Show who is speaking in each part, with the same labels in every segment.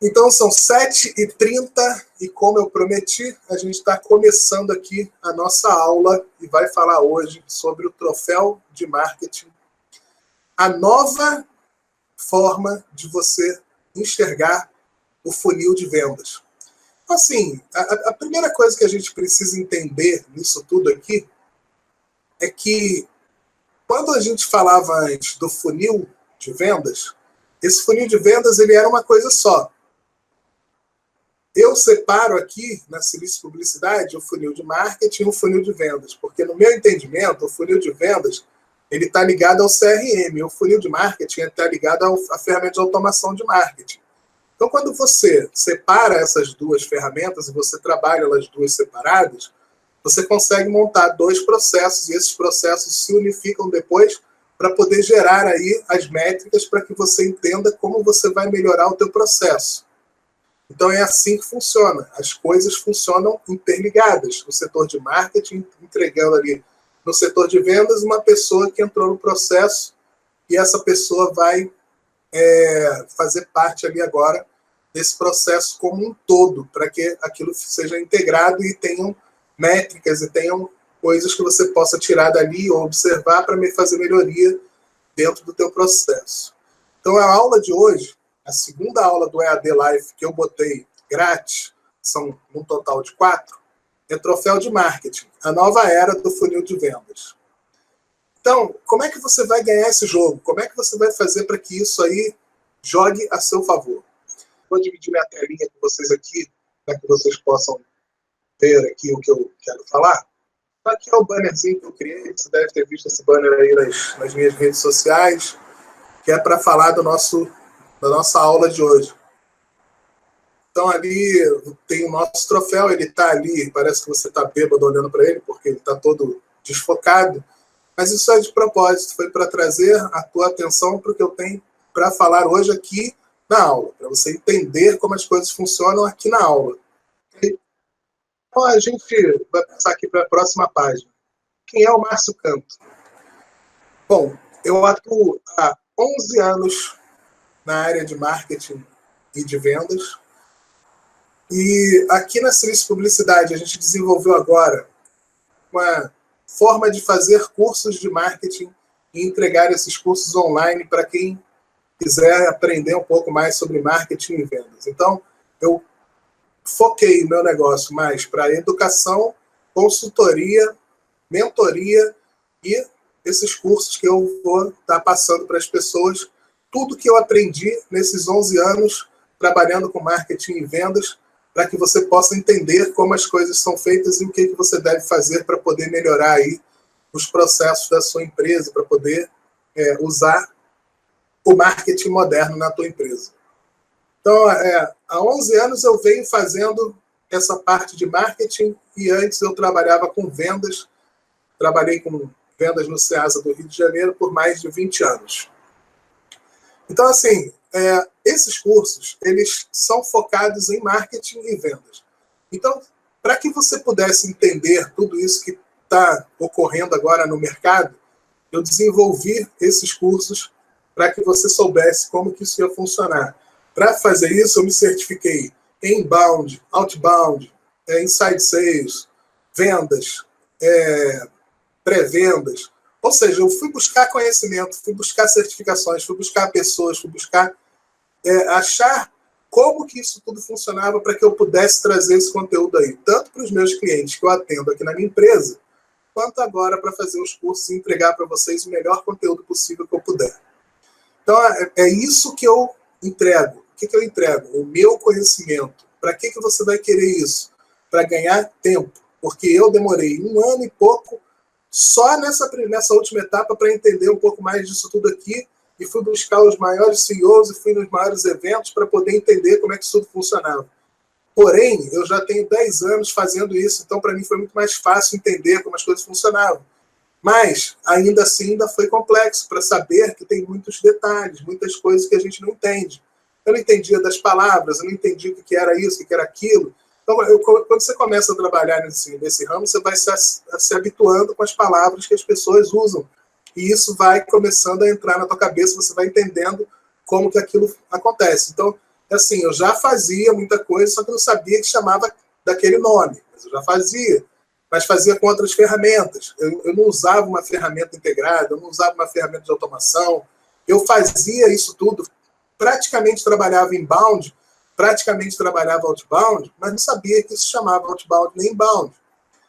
Speaker 1: Então são 7h30 e como eu prometi, a gente está começando aqui a nossa aula e vai falar hoje sobre o troféu de marketing, a nova forma de você enxergar o funil de vendas. Assim, a primeira coisa que a gente precisa entender nisso tudo aqui é que quando a gente falava antes do funil de vendas, esse funil de vendas ele era uma coisa só. Eu separo aqui, na Silício Publicidade, o funil de marketing e o funil de vendas, porque no meu entendimento, o funil de vendas ele está ligado ao CRM, o funil de marketing está ligado à ferramenta de automação de marketing. Então, quando você separa essas duas ferramentas e você trabalha elas duas separadas, você consegue montar dois processos e esses processos se unificam depois para poder gerar aí as métricas para que você entenda como você vai melhorar o teu processo. Então é assim que funciona. As coisas funcionam interligadas. O setor de marketing entregando ali no setor de vendas uma pessoa que entrou no processo e essa pessoa vai fazer parte ali agora desse processo como um todo, para que aquilo seja integrado e tenham métricas e tenham coisas que você possa tirar dali ou observar para fazer melhoria dentro do teu processo. Então a aula de hoje, a segunda aula do EAD Life que eu botei grátis, são um total de 4, é troféu de marketing, a nova era do funil de vendas. Então, como é que você vai ganhar esse jogo? Como é que você vai fazer para que isso aí jogue a seu favor? Vou dividir minha telinha com vocês aqui, para que vocês possam ver aqui o que eu quero falar. Aqui é o bannerzinho que eu criei, você deve ter visto esse banner aí nas minhas redes sociais, que é para falar da nossa aula de hoje. Então ali tem o nosso troféu, ele está ali, parece que você está bêbado olhando para ele, porque ele está todo desfocado, mas isso é de propósito, foi para trazer a tua atenção para o que eu tenho para falar hoje aqui na aula, para você entender como as coisas funcionam aqui na aula. Então a gente vai passar aqui para a próxima página. Quem é o Márcio Canto? Bom, eu atuo há 11 anos na área de marketing e de vendas. E aqui na Silício Publicidade a gente desenvolveu agora uma forma de fazer cursos de marketing e entregar esses cursos online para quem quiser aprender um pouco mais sobre marketing e vendas. Então, eu foquei o meu negócio mais para educação, consultoria, mentoria e esses cursos que eu vou estar passando para as pessoas, tudo que eu aprendi nesses 11 anos trabalhando com marketing e vendas, para que você possa entender como as coisas são feitas e o que você deve fazer para poder melhorar aí os processos da sua empresa, para poder usar o marketing moderno na tua empresa. Então, há 11 anos eu venho fazendo essa parte de marketing e antes eu trabalhava com vendas, trabalhei com vendas no Ceasa do Rio de Janeiro por mais de 20 anos. Então, assim, esses cursos, eles são focados em marketing e vendas. Então, para que você pudesse entender tudo isso que está ocorrendo agora no mercado, eu desenvolvi esses cursos para que você soubesse como que isso ia funcionar. Para fazer isso, eu me certifiquei em inbound, outbound, inside sales, vendas, pré-vendas. Ou seja, eu fui buscar conhecimento, fui buscar certificações, fui buscar pessoas, fui buscar achar como que isso tudo funcionava para que eu pudesse trazer esse conteúdo aí, tanto para os meus clientes que eu atendo aqui na minha empresa, quanto agora para fazer os cursos e entregar para vocês o melhor conteúdo possível que eu puder. Então, é isso que eu entrego. O que eu entrego? O meu conhecimento. Para que você vai querer isso? Para ganhar tempo. Porque eu demorei 1 ano e pouco só nessa última etapa para entender um pouco mais disso tudo aqui e fui buscar os maiores CEOs e fui nos maiores eventos para poder entender como é que isso tudo funcionava. Porém, eu já tenho 10 anos fazendo isso, então para mim foi muito mais fácil entender como as coisas funcionavam. Mas, ainda assim, ainda foi complexo para saber que tem muitos detalhes, muitas coisas que a gente não entende. Eu não entendia das palavras, eu não entendia o que era isso, o que era aquilo. Então, quando você começa a trabalhar nesse ramo, você vai se habituando com as palavras que as pessoas usam. E isso vai começando a entrar na tua cabeça, você vai entendendo como que aquilo acontece. Então, assim, eu já fazia muita coisa, só que eu não sabia que chamava daquele nome. Mas eu já fazia, mas fazia com outras ferramentas. Eu não usava uma ferramenta integrada, eu não usava uma ferramenta de automação. Eu fazia isso tudo, praticamente trabalhava inbound, praticamente trabalhava outbound, mas não sabia que isso chamava outbound nem inbound.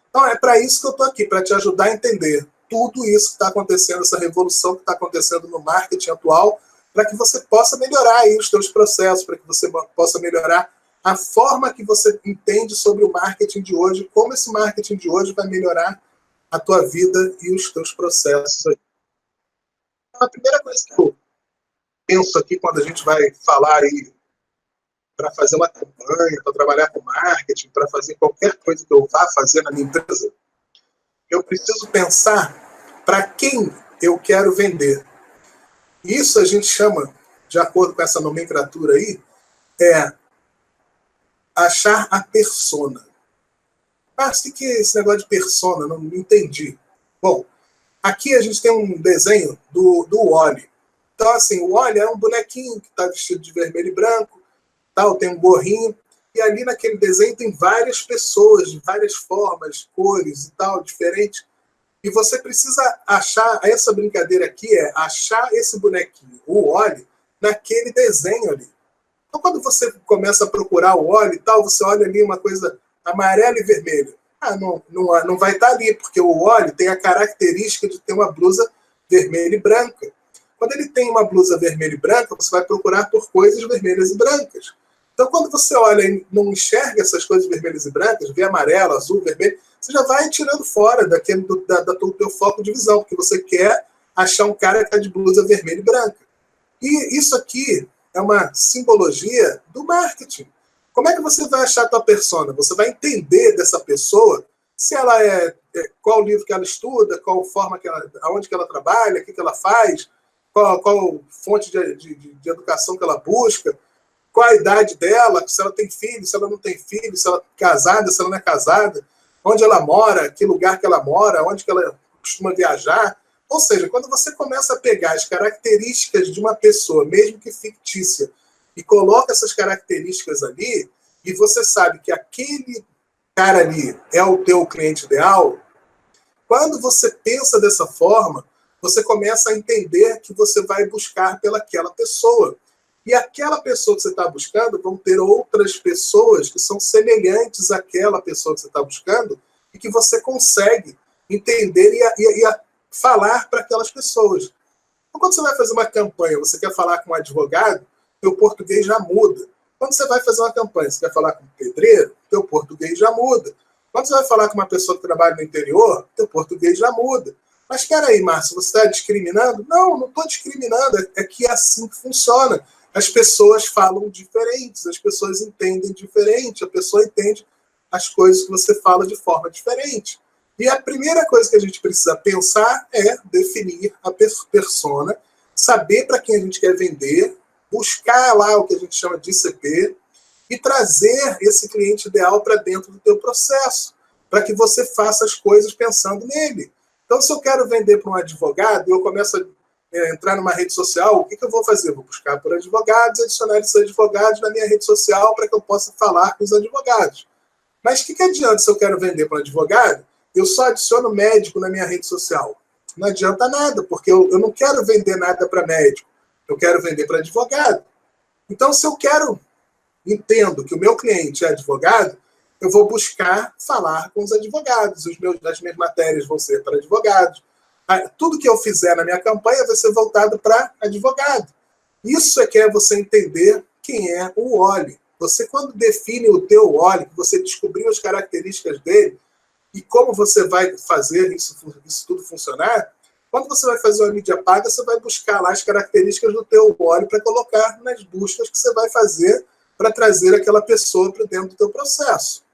Speaker 1: Então é para isso que eu estou aqui, para te ajudar a entender tudo isso que está acontecendo, essa revolução que está acontecendo no marketing atual, para que você possa melhorar aí os seus processos, para que você possa melhorar a forma que você entende sobre o marketing de hoje, como esse marketing de hoje vai melhorar a tua vida e os teus processos. A primeira coisa que eu penso aqui quando a gente vai falar aí para fazer uma campanha, para trabalhar com marketing, para fazer qualquer coisa que eu vá fazer na minha empresa, eu preciso pensar para quem eu quero vender. Isso a gente chama, de acordo com essa nomenclatura aí, é achar a persona. Ah, o que é esse negócio de persona? Não entendi. Bom, aqui a gente tem um desenho do Wall-E. Então, assim, o Wall-E é um bonequinho que está vestido de vermelho e branco, tal, tem um gorrinho, e ali naquele desenho tem várias pessoas, de várias formas, cores e tal, diferentes. E você precisa achar, essa brincadeira aqui é achar esse bonequinho, o Wall-E, naquele desenho ali. Então, quando você começa a procurar o Wall-E e tal, você olha ali uma coisa amarela e vermelha. Ah, não vai estar ali, porque o Wall-E tem a característica de ter uma blusa vermelha e branca. Quando ele tem uma blusa vermelha e branca, você vai procurar por coisas vermelhas e brancas. Então, quando você olha e não enxerga essas coisas vermelhas e brancas, vê amarelo, azul, vermelho, você já vai tirando fora do teu foco de visão, porque você quer achar um cara que está de blusa vermelha e branca. E isso aqui é uma simbologia do marketing. Como é que você vai achar a tua persona? Você vai entender dessa pessoa se ela qual livro que ela estuda, qual forma que ela, aonde que ela trabalha, o que ela faz, qual fonte de educação que ela busca, qual a idade dela, se ela tem filho, se ela não tem filho, se ela é casada, se ela não é casada, onde ela mora, que lugar que ela mora, onde que ela costuma viajar. Ou seja, quando você começa a pegar as características de uma pessoa, mesmo que fictícia, e coloca essas características ali, e você sabe que aquele cara ali é o teu cliente ideal, quando você pensa dessa forma, você começa a entender que você vai buscar pelaquela pessoa. E aquela pessoa que você está buscando vão ter outras pessoas que são semelhantes àquela pessoa que você está buscando e que você consegue entender e falar para aquelas pessoas. Então, quando você vai fazer uma campanha, você quer falar com um advogado, teu português já muda. Quando você vai fazer uma campanha, você quer falar com um pedreiro, teu português já muda. Quando você vai falar com uma pessoa que trabalha no interior, teu português já muda. Mas espera aí, Márcio, você está discriminando? Não estou discriminando, é que é assim que funciona. As pessoas falam diferentes, as pessoas entendem diferente, a pessoa entende as coisas que você fala de forma diferente. E a primeira coisa que a gente precisa pensar é definir a persona, saber para quem a gente quer vender, buscar lá o que a gente chama de ICP e trazer esse cliente ideal para dentro do teu processo, para que você faça as coisas pensando nele. Então, se eu quero vender para um advogado e eu começo a entrar numa rede social, o que eu vou fazer? Vou buscar por advogados, adicionar esses advogados na minha rede social para que eu possa falar com os advogados. Mas o que adianta se eu quero vender para um advogado? Eu só adiciono médico na minha rede social. Não adianta nada, porque eu não quero vender nada para médico. Eu quero vender para advogado. Então, se eu entendo que o meu cliente é advogado, eu vou buscar falar com os advogados. As minhas matérias vão ser para advogados. Tudo que eu fizer na minha campanha vai ser voltado para advogado. Isso é que é você entender quem é o Wall-E. Você, quando define o teu Wall-E, você descobriu as características dele e como você vai fazer isso tudo funcionar, quando você vai fazer uma mídia paga, você vai buscar lá as características do teu Wall-E para colocar nas buscas que você vai fazer para trazer aquela pessoa para dentro do teu processo.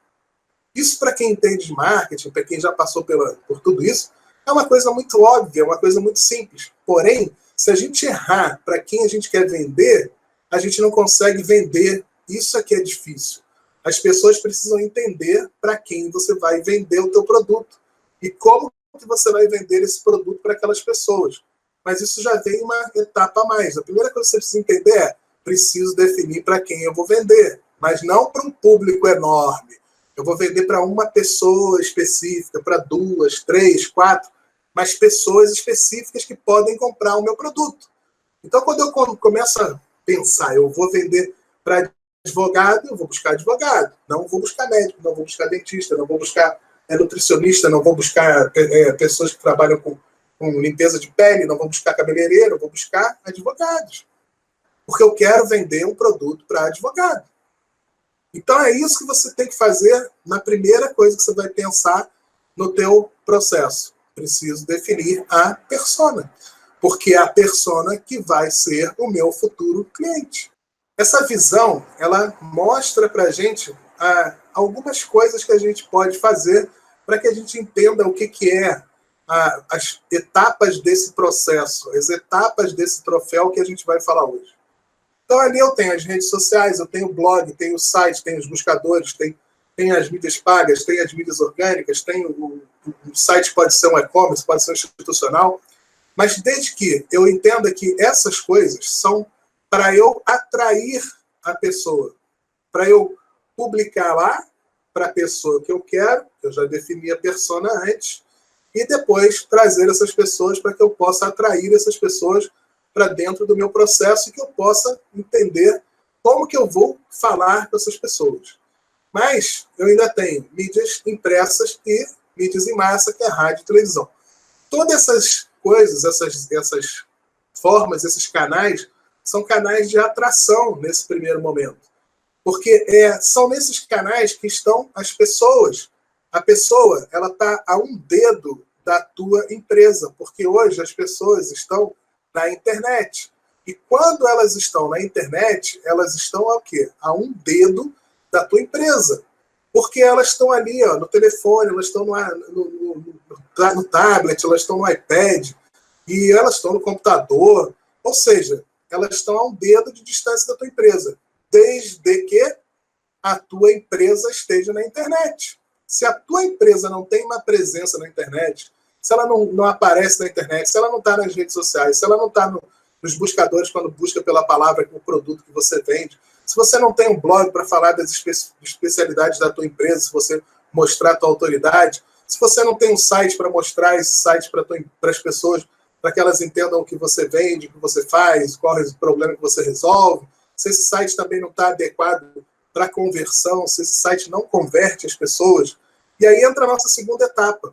Speaker 1: Isso, para quem entende de marketing, para quem já passou por tudo isso, é uma coisa muito óbvia, é uma coisa muito simples. Porém, se a gente errar para quem a gente quer vender, a gente não consegue vender. Isso aqui é difícil. As pessoas precisam entender para quem você vai vender o teu produto e como que você vai vender esse produto para aquelas pessoas. Mas isso já vem uma etapa a mais. A primeira coisa que você precisa entender é preciso definir para quem eu vou vender, mas não para um público enorme. Eu vou vender para uma pessoa específica, para 2, 3, 4, mas pessoas específicas que podem comprar o meu produto. Então, quando eu começo a pensar, eu vou vender para advogado, eu vou buscar advogado. Não vou buscar médico, não vou buscar dentista, não vou buscar nutricionista, não vou buscar pessoas que trabalham com limpeza de pele, não vou buscar cabeleireiro, eu vou buscar advogados. Porque eu quero vender um produto para advogado. Então é isso que você tem que fazer na primeira coisa que você vai pensar no teu processo. Preciso definir a persona, porque é a persona que vai ser o meu futuro cliente. Essa visão, ela mostra para a gente algumas coisas que a gente pode fazer para que a gente entenda o que é as etapas desse processo, as etapas desse troféu que a gente vai falar hoje. Então, ali eu tenho as redes sociais, eu tenho o blog, tenho o site, tenho os buscadores, tenho as mídias pagas, tenho as mídias orgânicas, tenho o site, pode ser um e-commerce, pode ser um institucional, mas desde que eu entenda que essas coisas são para eu atrair a pessoa, para eu publicar lá para a pessoa que eu quero, eu já defini a persona antes, e depois trazer essas pessoas para que eu possa atrair essas pessoas para dentro do meu processo e que eu possa entender como que eu vou falar com essas pessoas. Mas eu ainda tenho mídias impressas e mídias em massa, que é rádio e televisão. Todas essas coisas, essas formas, esses canais, são canais de atração nesse primeiro momento. Porque são nesses canais que estão as pessoas. A pessoa, ela está a um dedo da tua empresa, porque hoje as pessoas estão na internet. E quando elas estão na internet, elas estão a quê? A um dedo da tua empresa. Porque elas estão ali, ó, no telefone, elas estão no tablet, elas estão no iPad, e elas estão no computador. Ou seja, elas estão a um dedo de distância da tua empresa, desde que a tua empresa esteja na internet. Se a tua empresa não tem uma presença na internet, se ela não aparece na internet, se ela não está nas redes sociais, se ela não está nos buscadores quando busca pela palavra o produto que você vende, se você não tem um blog para falar das especialidades da tua empresa, se você mostrar a tua autoridade, se você não tem um site para mostrar esse site para as pessoas, para que elas entendam o que você vende, o que você faz, qual é o problema que você resolve, se esse site também não está adequado para conversão, se esse site não converte as pessoas, e aí entra a nossa segunda etapa,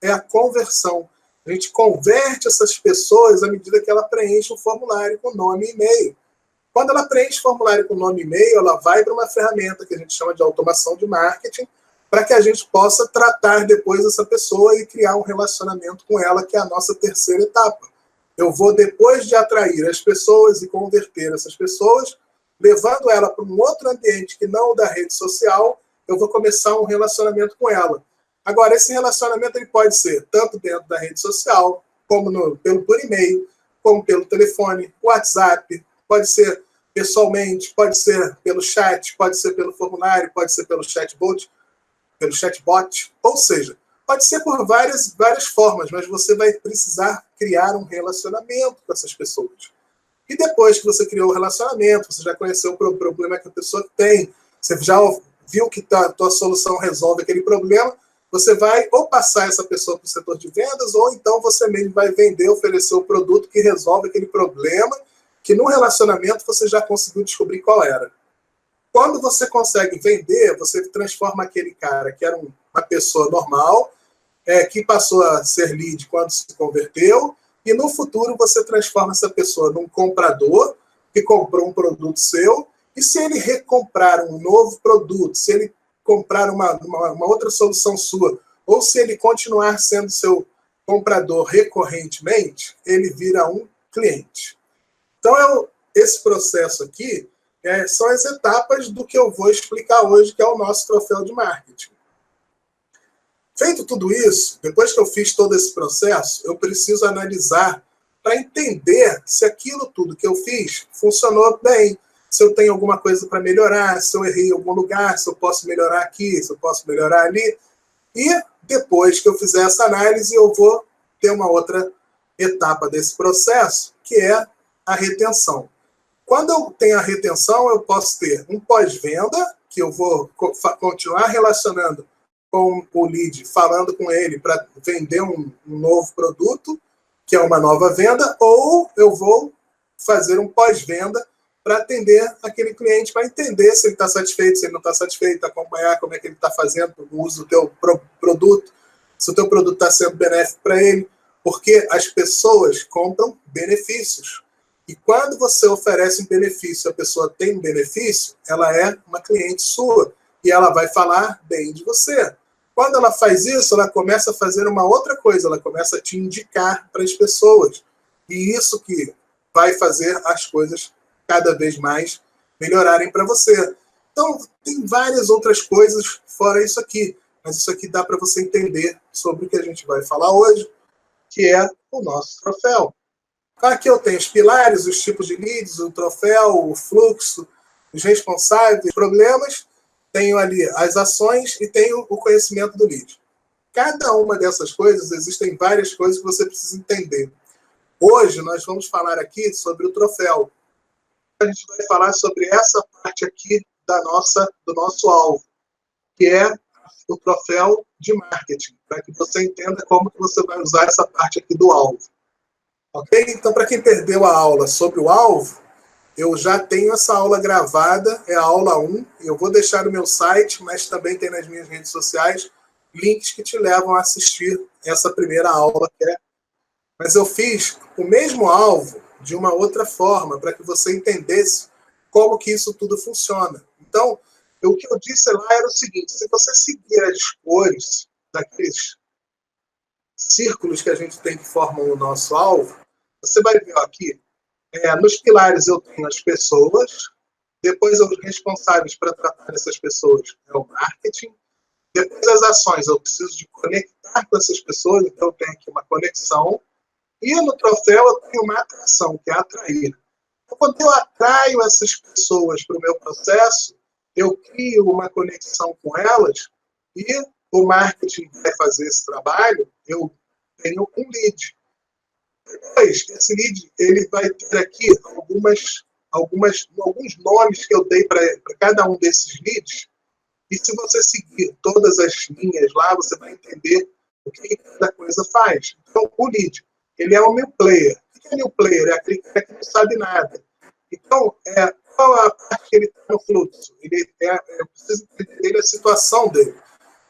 Speaker 1: é a conversão. A gente converte essas pessoas à medida que ela preenche um formulário com nome e e-mail. Quando ela preenche o formulário com nome e e-mail, ela vai para uma ferramenta que a gente chama de automação de marketing, para que a gente possa tratar depois essa pessoa e criar um relacionamento com ela, que é a nossa terceira etapa. Eu vou, depois de atrair as pessoas e converter essas pessoas, levando ela para um outro ambiente que não o da rede social, eu vou começar um relacionamento com ela. Agora, esse relacionamento ele pode ser tanto dentro da rede social, como por e-mail, como pelo telefone, WhatsApp, pode ser pessoalmente, pode ser pelo chat, pode ser pelo formulário, pode ser pelo chatbot, ou seja, pode ser por várias formas, mas você vai precisar criar um relacionamento com essas pessoas. E depois que você criou o relacionamento, você já conheceu o problema que a pessoa tem, você já viu que a tua solução resolve aquele problema, você vai ou passar essa pessoa para o setor de vendas, ou então você mesmo vai vender, oferecer o produto que resolve aquele problema, que no relacionamento você já conseguiu descobrir qual era. Quando você consegue vender, você transforma aquele cara que era uma pessoa normal, que passou a ser lead quando se converteu, e no futuro você transforma essa pessoa num comprador que comprou um produto seu, e se ele recomprar um novo produto, se ele comprar uma outra solução sua, ou se ele continuar sendo seu comprador recorrentemente, ele vira um cliente. Então, esse processo aqui são as etapas do que eu vou explicar hoje, que é o nosso troféu de marketing. Feito tudo isso, depois que eu fiz todo esse processo, eu preciso analisar para entender se aquilo tudo que eu fiz funcionou bem, se eu tenho alguma coisa para melhorar, se eu errei em algum lugar, se eu posso melhorar aqui, se eu posso melhorar ali. E depois que eu fizer essa análise, eu vou ter uma outra etapa desse processo, que é a retenção. Quando eu tenho a retenção, eu posso ter um pós-venda, que eu vou continuar relacionando com o lead, falando com ele para vender um novo produto, que é uma nova venda, ou eu vou fazer um pós-venda para atender aquele cliente, para entender se ele está satisfeito, se ele não está satisfeito, acompanhar como é que ele está fazendo o uso do teu produto, se o teu produto está sendo benéfico para ele, porque as pessoas compram benefícios. E quando você oferece um benefício, a pessoa tem um benefício, ela é uma cliente sua e ela vai falar bem de você. Quando ela faz isso, ela começa a fazer uma outra coisa, ela começa a te indicar para as pessoas. E isso que vai fazer as coisas cada vez mais melhorarem para você. Então, tem várias outras coisas fora isso aqui, mas isso aqui dá para você entender sobre o que a gente vai falar hoje, que é o nosso troféu. Aqui eu tenho os pilares, os tipos de leads, o troféu, o fluxo, os responsáveis, os problemas, tenho ali as ações e tenho o conhecimento do lead. Cada uma dessas coisas, existem várias coisas que você precisa entender. Hoje nós vamos falar aqui sobre o troféu. A gente vai falar sobre essa parte aqui do nosso alvo, que é o troféu de marketing, para que você entenda como que você vai usar essa parte aqui do alvo. Ok? Então, para quem perdeu a aula sobre o alvo, eu já tenho essa aula gravada, é a aula 1. Eu vou deixar no meu site, mas também tem nas minhas redes sociais, links que te levam a assistir essa primeira aula. Mas eu fiz o mesmo alvo de uma outra forma, para que você entendesse como que isso tudo funciona. Então, o que eu disse lá era o seguinte: se você seguir as cores daqueles círculos que a gente tem que formam o nosso alvo, você vai ver aqui, nos pilares eu tenho as pessoas, depois os responsáveis para tratar essas pessoas é o marketing, depois as ações eu preciso de conectar com essas pessoas, então eu tenho aqui uma conexão, e no troféu eu tenho uma atração, que é atrair. Então, quando eu atraio essas pessoas para o meu processo, eu crio uma conexão com elas e o marketing vai fazer esse trabalho, eu tenho um lead. Depois, esse lead ele vai ter aqui alguns nomes que eu dei para cada um desses leads, e se você seguir todas as linhas lá, você vai entender o que cada coisa faz. Então, o lead, ele é o new player. O que é new player? É aquele cara que não sabe nada. Então, qual a parte que ele está no fluxo? Eu preciso entender a situação dele.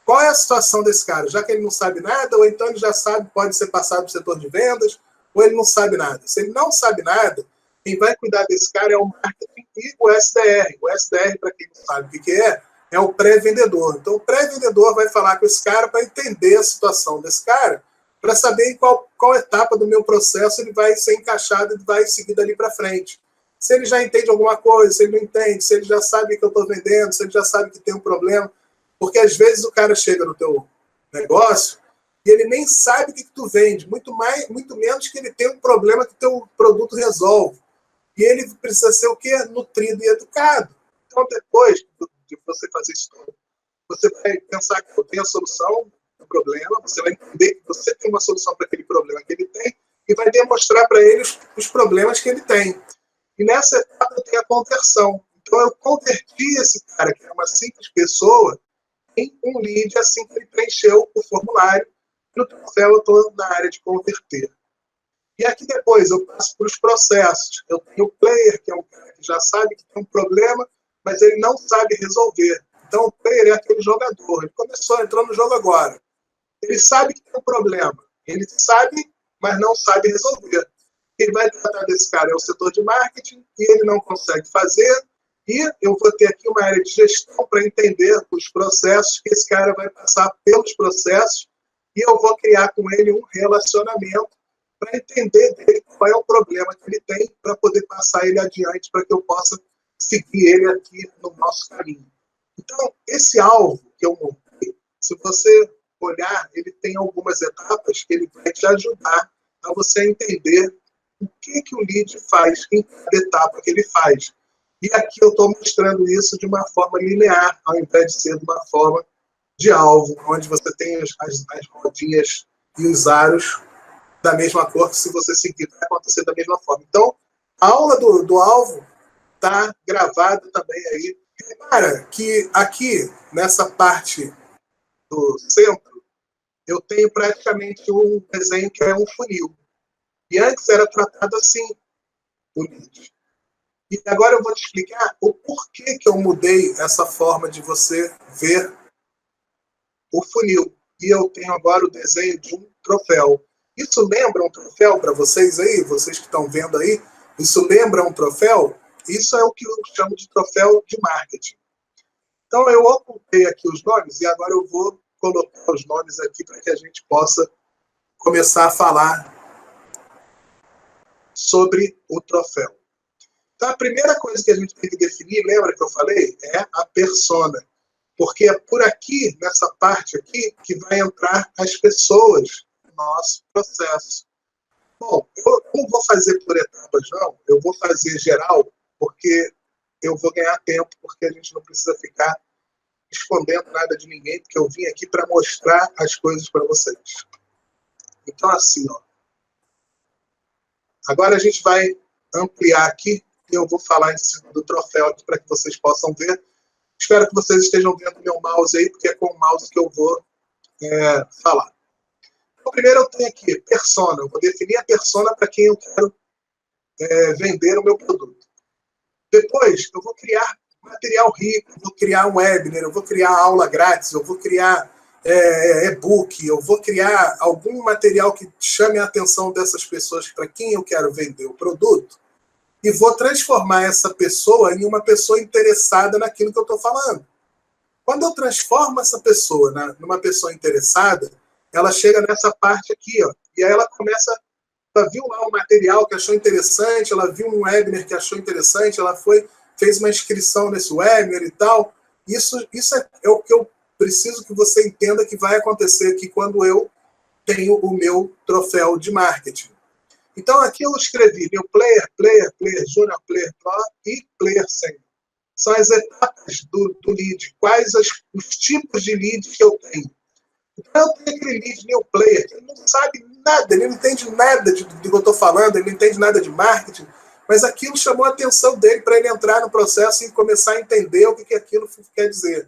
Speaker 1: Qual é a situação desse cara? Já que ele não sabe nada, ou então ele já sabe, pode ser passado para o setor de vendas, ou ele não sabe nada. Se ele não sabe nada, quem vai cuidar desse cara é o marketing e o SDR. O SDR, para quem não sabe o que é o pré-vendedor. Então, o pré-vendedor vai falar com esse cara para entender a situação desse cara, para saber em qual etapa do meu processo ele vai ser encaixado e vai seguir dali para frente. Se ele já entende alguma coisa, se ele não entende, se ele já sabe que eu estou vendendo, se ele já sabe que tem um problema. Porque às vezes o cara chega no teu negócio e ele nem sabe o que tu vende, muito menos que ele tem um problema que o teu produto resolve. E ele precisa ser o quê? Nutrido e educado. Então, depois de você fazer isso tudo, você vai pensar que eu tenho a solução do problema, você vai entender que você tem uma solução para aquele problema que ele tem e vai demonstrar para ele os problemas que ele tem. E nessa etapa eu tenho a conversão. Então, eu converti esse cara, que é uma simples pessoa, em um lead assim que ele preencheu o formulário. No troféu eu estou na área de converter. E aqui depois eu passo para os processos. Eu tenho o player, que é um cara que já sabe que tem um problema, mas ele não sabe resolver. Então o player é aquele jogador. Ele começou a entrar no jogo agora. Ele sabe que tem um problema. Ele sabe, mas não sabe resolver. Quem vai tratar desse cara é o setor de marketing e ele não consegue fazer. E eu vou ter aqui uma área de gestão para entender os processos, que esse cara vai passar pelos processos e eu vou criar com ele um relacionamento para entender dele qual é o problema que ele tem para poder passar ele adiante, para que eu possa seguir ele aqui no nosso caminho. Então, esse alvo que eu montei, se você olhar, ele tem algumas etapas que ele vai te ajudar a você entender o que o lead faz em cada etapa que ele faz. E aqui eu estou mostrando isso de uma forma linear, ao invés de ser de uma forma de alvo, onde você tem as rodinhas e os aros da mesma cor, que se você seguir vai acontecer da mesma forma. Então, a aula do alvo está gravado também aí. Repara que aqui, nessa parte do centro, eu tenho praticamente um desenho que é um funil. E antes era tratado assim, o lead. E agora eu vou te explicar o porquê que eu mudei essa forma de você ver o funil. E eu tenho agora o desenho de um troféu. Isso lembra um troféu para vocês aí? Vocês que estão vendo aí? Isso lembra um troféu? Isso é o que eu chamo de troféu de marketing. Então eu ocultei aqui os nomes e agora eu vou colocar os nomes aqui para que a gente possa começar a falar sobre o troféu. Então a primeira coisa que a gente tem que definir, lembra que eu falei? É a persona. Porque é por aqui, nessa parte aqui, que vai entrar as pessoas no nosso processo. Bom, eu não vou fazer por etapas, não. Eu vou fazer geral, porque eu vou ganhar tempo, porque a gente não precisa ficar escondendo nada de ninguém, porque eu vim aqui para mostrar as coisas para vocês. Então, assim, ó. Agora a gente vai ampliar aqui e eu vou falar em cima do troféu aqui para que vocês possam ver. Espero que vocês estejam vendo meu mouse aí, porque é com o mouse que eu vou falar. Então, primeiro eu tenho aqui persona. Eu vou definir a persona para quem eu quero vender o meu produto. Depois, eu vou criar material rico, eu vou criar um webinar, eu vou criar aula grátis, eu vou criar e-book, eu vou criar algum material que chame a atenção dessas pessoas para quem eu quero vender o produto e vou transformar essa pessoa em uma pessoa interessada naquilo que eu estou falando. Quando eu transformo essa pessoa numa pessoa interessada, ela chega nessa parte aqui, ó, e aí ela começa. Ela viu lá um material que achou interessante, ela viu um webinar que achou interessante, ela fez uma inscrição nesse webinar e tal. Isso é o que eu preciso que você entenda que vai acontecer aqui quando eu tenho o meu troféu de marketing. Então aqui eu escrevi meu player, junior, player pro e player senior. São as etapas do lead, quais os tipos de leads que eu tenho. Então eu tenho aquele lead new player, ele não sabe nada, ele não entende nada do que eu estou falando, ele não entende nada de marketing, mas aquilo chamou a atenção dele para ele entrar no processo e começar a entender o que aquilo quer dizer.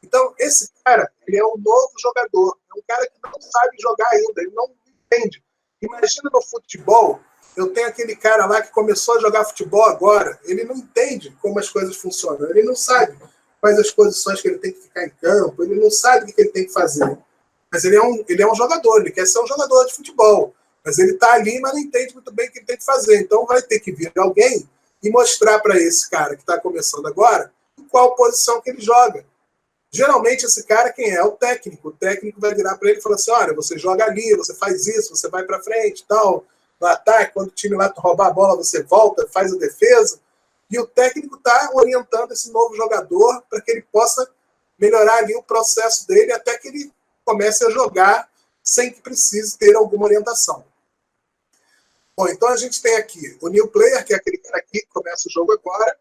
Speaker 1: Então, esse cara, ele é um novo jogador, é um cara que não sabe jogar ainda, ele não entende. Imagina no futebol, eu tenho aquele cara lá que começou a jogar futebol agora, ele não entende como as coisas funcionam, ele não sabe quais as posições que ele tem que ficar em campo, ele não sabe o que ele tem que fazer. Mas ele é um jogador, ele quer ser um jogador de futebol. Mas ele está ali, mas não entende muito bem o que ele tem que fazer. Então vai ter que vir alguém e mostrar para esse cara que está começando agora qual posição que ele joga. Geralmente esse cara, quem é? O técnico. O técnico vai virar para ele e falar assim, olha, você joga ali, você faz isso, você vai para frente, tal, no ataque, quando o time lá roubar a bola, você volta, faz a defesa. E o técnico está orientando esse novo jogador para que ele possa melhorar ali o processo dele até que ele comece a jogar sem que precise ter alguma orientação. Bom, então a gente tem aqui o new player, que é aquele cara aqui que começa o jogo agora.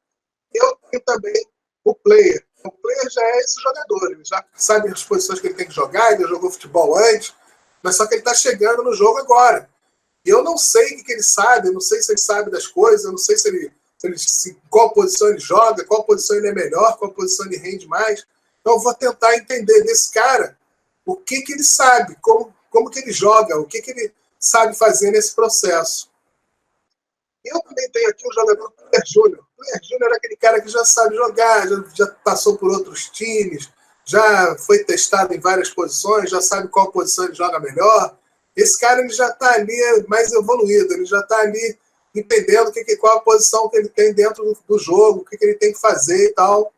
Speaker 1: Eu tenho também o player. O player já é esse jogador, ele já sabe as posições que ele tem que jogar, ele jogou futebol antes, mas só que ele está chegando no jogo agora. E eu não sei o que ele sabe, eu não sei se ele sabe das coisas, eu não sei qual posição ele joga, qual posição ele é melhor, qual posição ele rende mais. Então eu vou tentar entender desse cara o que ele sabe, como que ele joga, o que ele sabe fazer nesse processo. Eu também tenho aqui o jogador Player Júnior. Player Júnior é aquele cara que já sabe jogar, já passou por outros times, já foi testado em várias posições, já sabe qual posição ele joga melhor. Esse cara ele já está ali mais evoluído, ele já está ali entendendo qual a posição que ele tem dentro do jogo, o que ele tem que fazer e tal.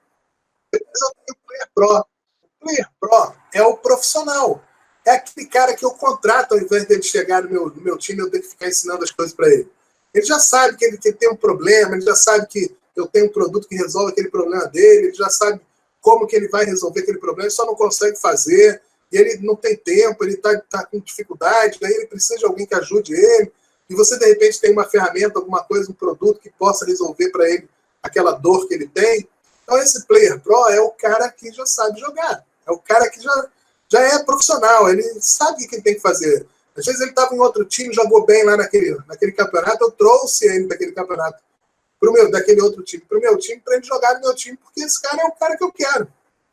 Speaker 1: Depois eu tenho o Player Pro. O Player Pro é o profissional. É aquele cara que eu contrato ao invés dele chegar no meu time, eu tenho que ficar ensinando as coisas para ele. Ele já sabe que ele tem um problema, ele já sabe que eu tenho um produto que resolve aquele problema dele, ele já sabe como que ele vai resolver aquele problema, ele só não consegue fazer, e ele não tem tempo, ele está com dificuldade, daí ele precisa de alguém que ajude ele, e você, de repente, tem uma ferramenta, alguma coisa, um produto que possa resolver para ele aquela dor que ele tem. Então, esse Player Pro é o cara que já sabe jogar, é o cara que já é profissional, ele sabe o que ele tem que fazer. Às vezes ele estava em outro time, jogou bem lá naquele campeonato, eu trouxe ele daquele campeonato daquele outro time para o meu time, para ele jogar no meu time, porque esse cara é o cara que eu quero.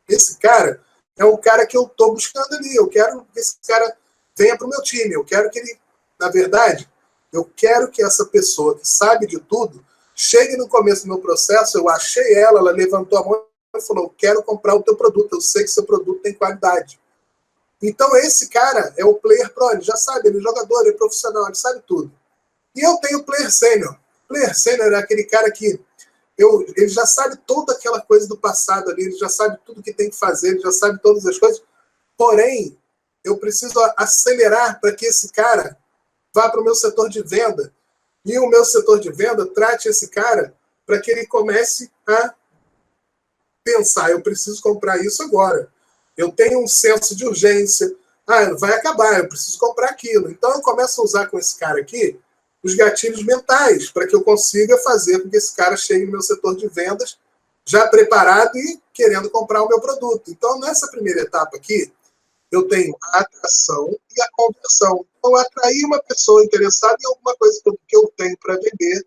Speaker 1: Esse cara é o cara que eu estou buscando ali. Eu quero que esse cara venha para o meu time. Eu quero que ele, na verdade, eu quero que essa pessoa que sabe de tudo chegue no começo do meu processo, eu achei ela levantou a mão e falou, eu quero comprar o teu produto, eu sei que seu produto tem qualidade. Então esse cara é o player pro, ele já sabe, ele é jogador, ele é profissional, ele sabe tudo. E eu tenho o player sênior. Player sênior é aquele cara que ele já sabe toda aquela coisa do passado ali, ele já sabe tudo que tem que fazer, ele já sabe todas as coisas, porém, eu preciso acelerar para que esse cara vá para o meu setor de venda, e o meu setor de venda trate esse cara para que ele comece a pensar, eu preciso comprar isso agora. Eu tenho um senso de urgência, vai acabar, eu preciso comprar aquilo. Então eu começo a usar com esse cara aqui os gatilhos mentais, para que eu consiga fazer com que esse cara chegue no meu setor de vendas já preparado e querendo comprar o meu produto. Então, nessa primeira etapa aqui, eu tenho a atração e a conversão. Então, atrair uma pessoa interessada em alguma coisa que eu tenho para vender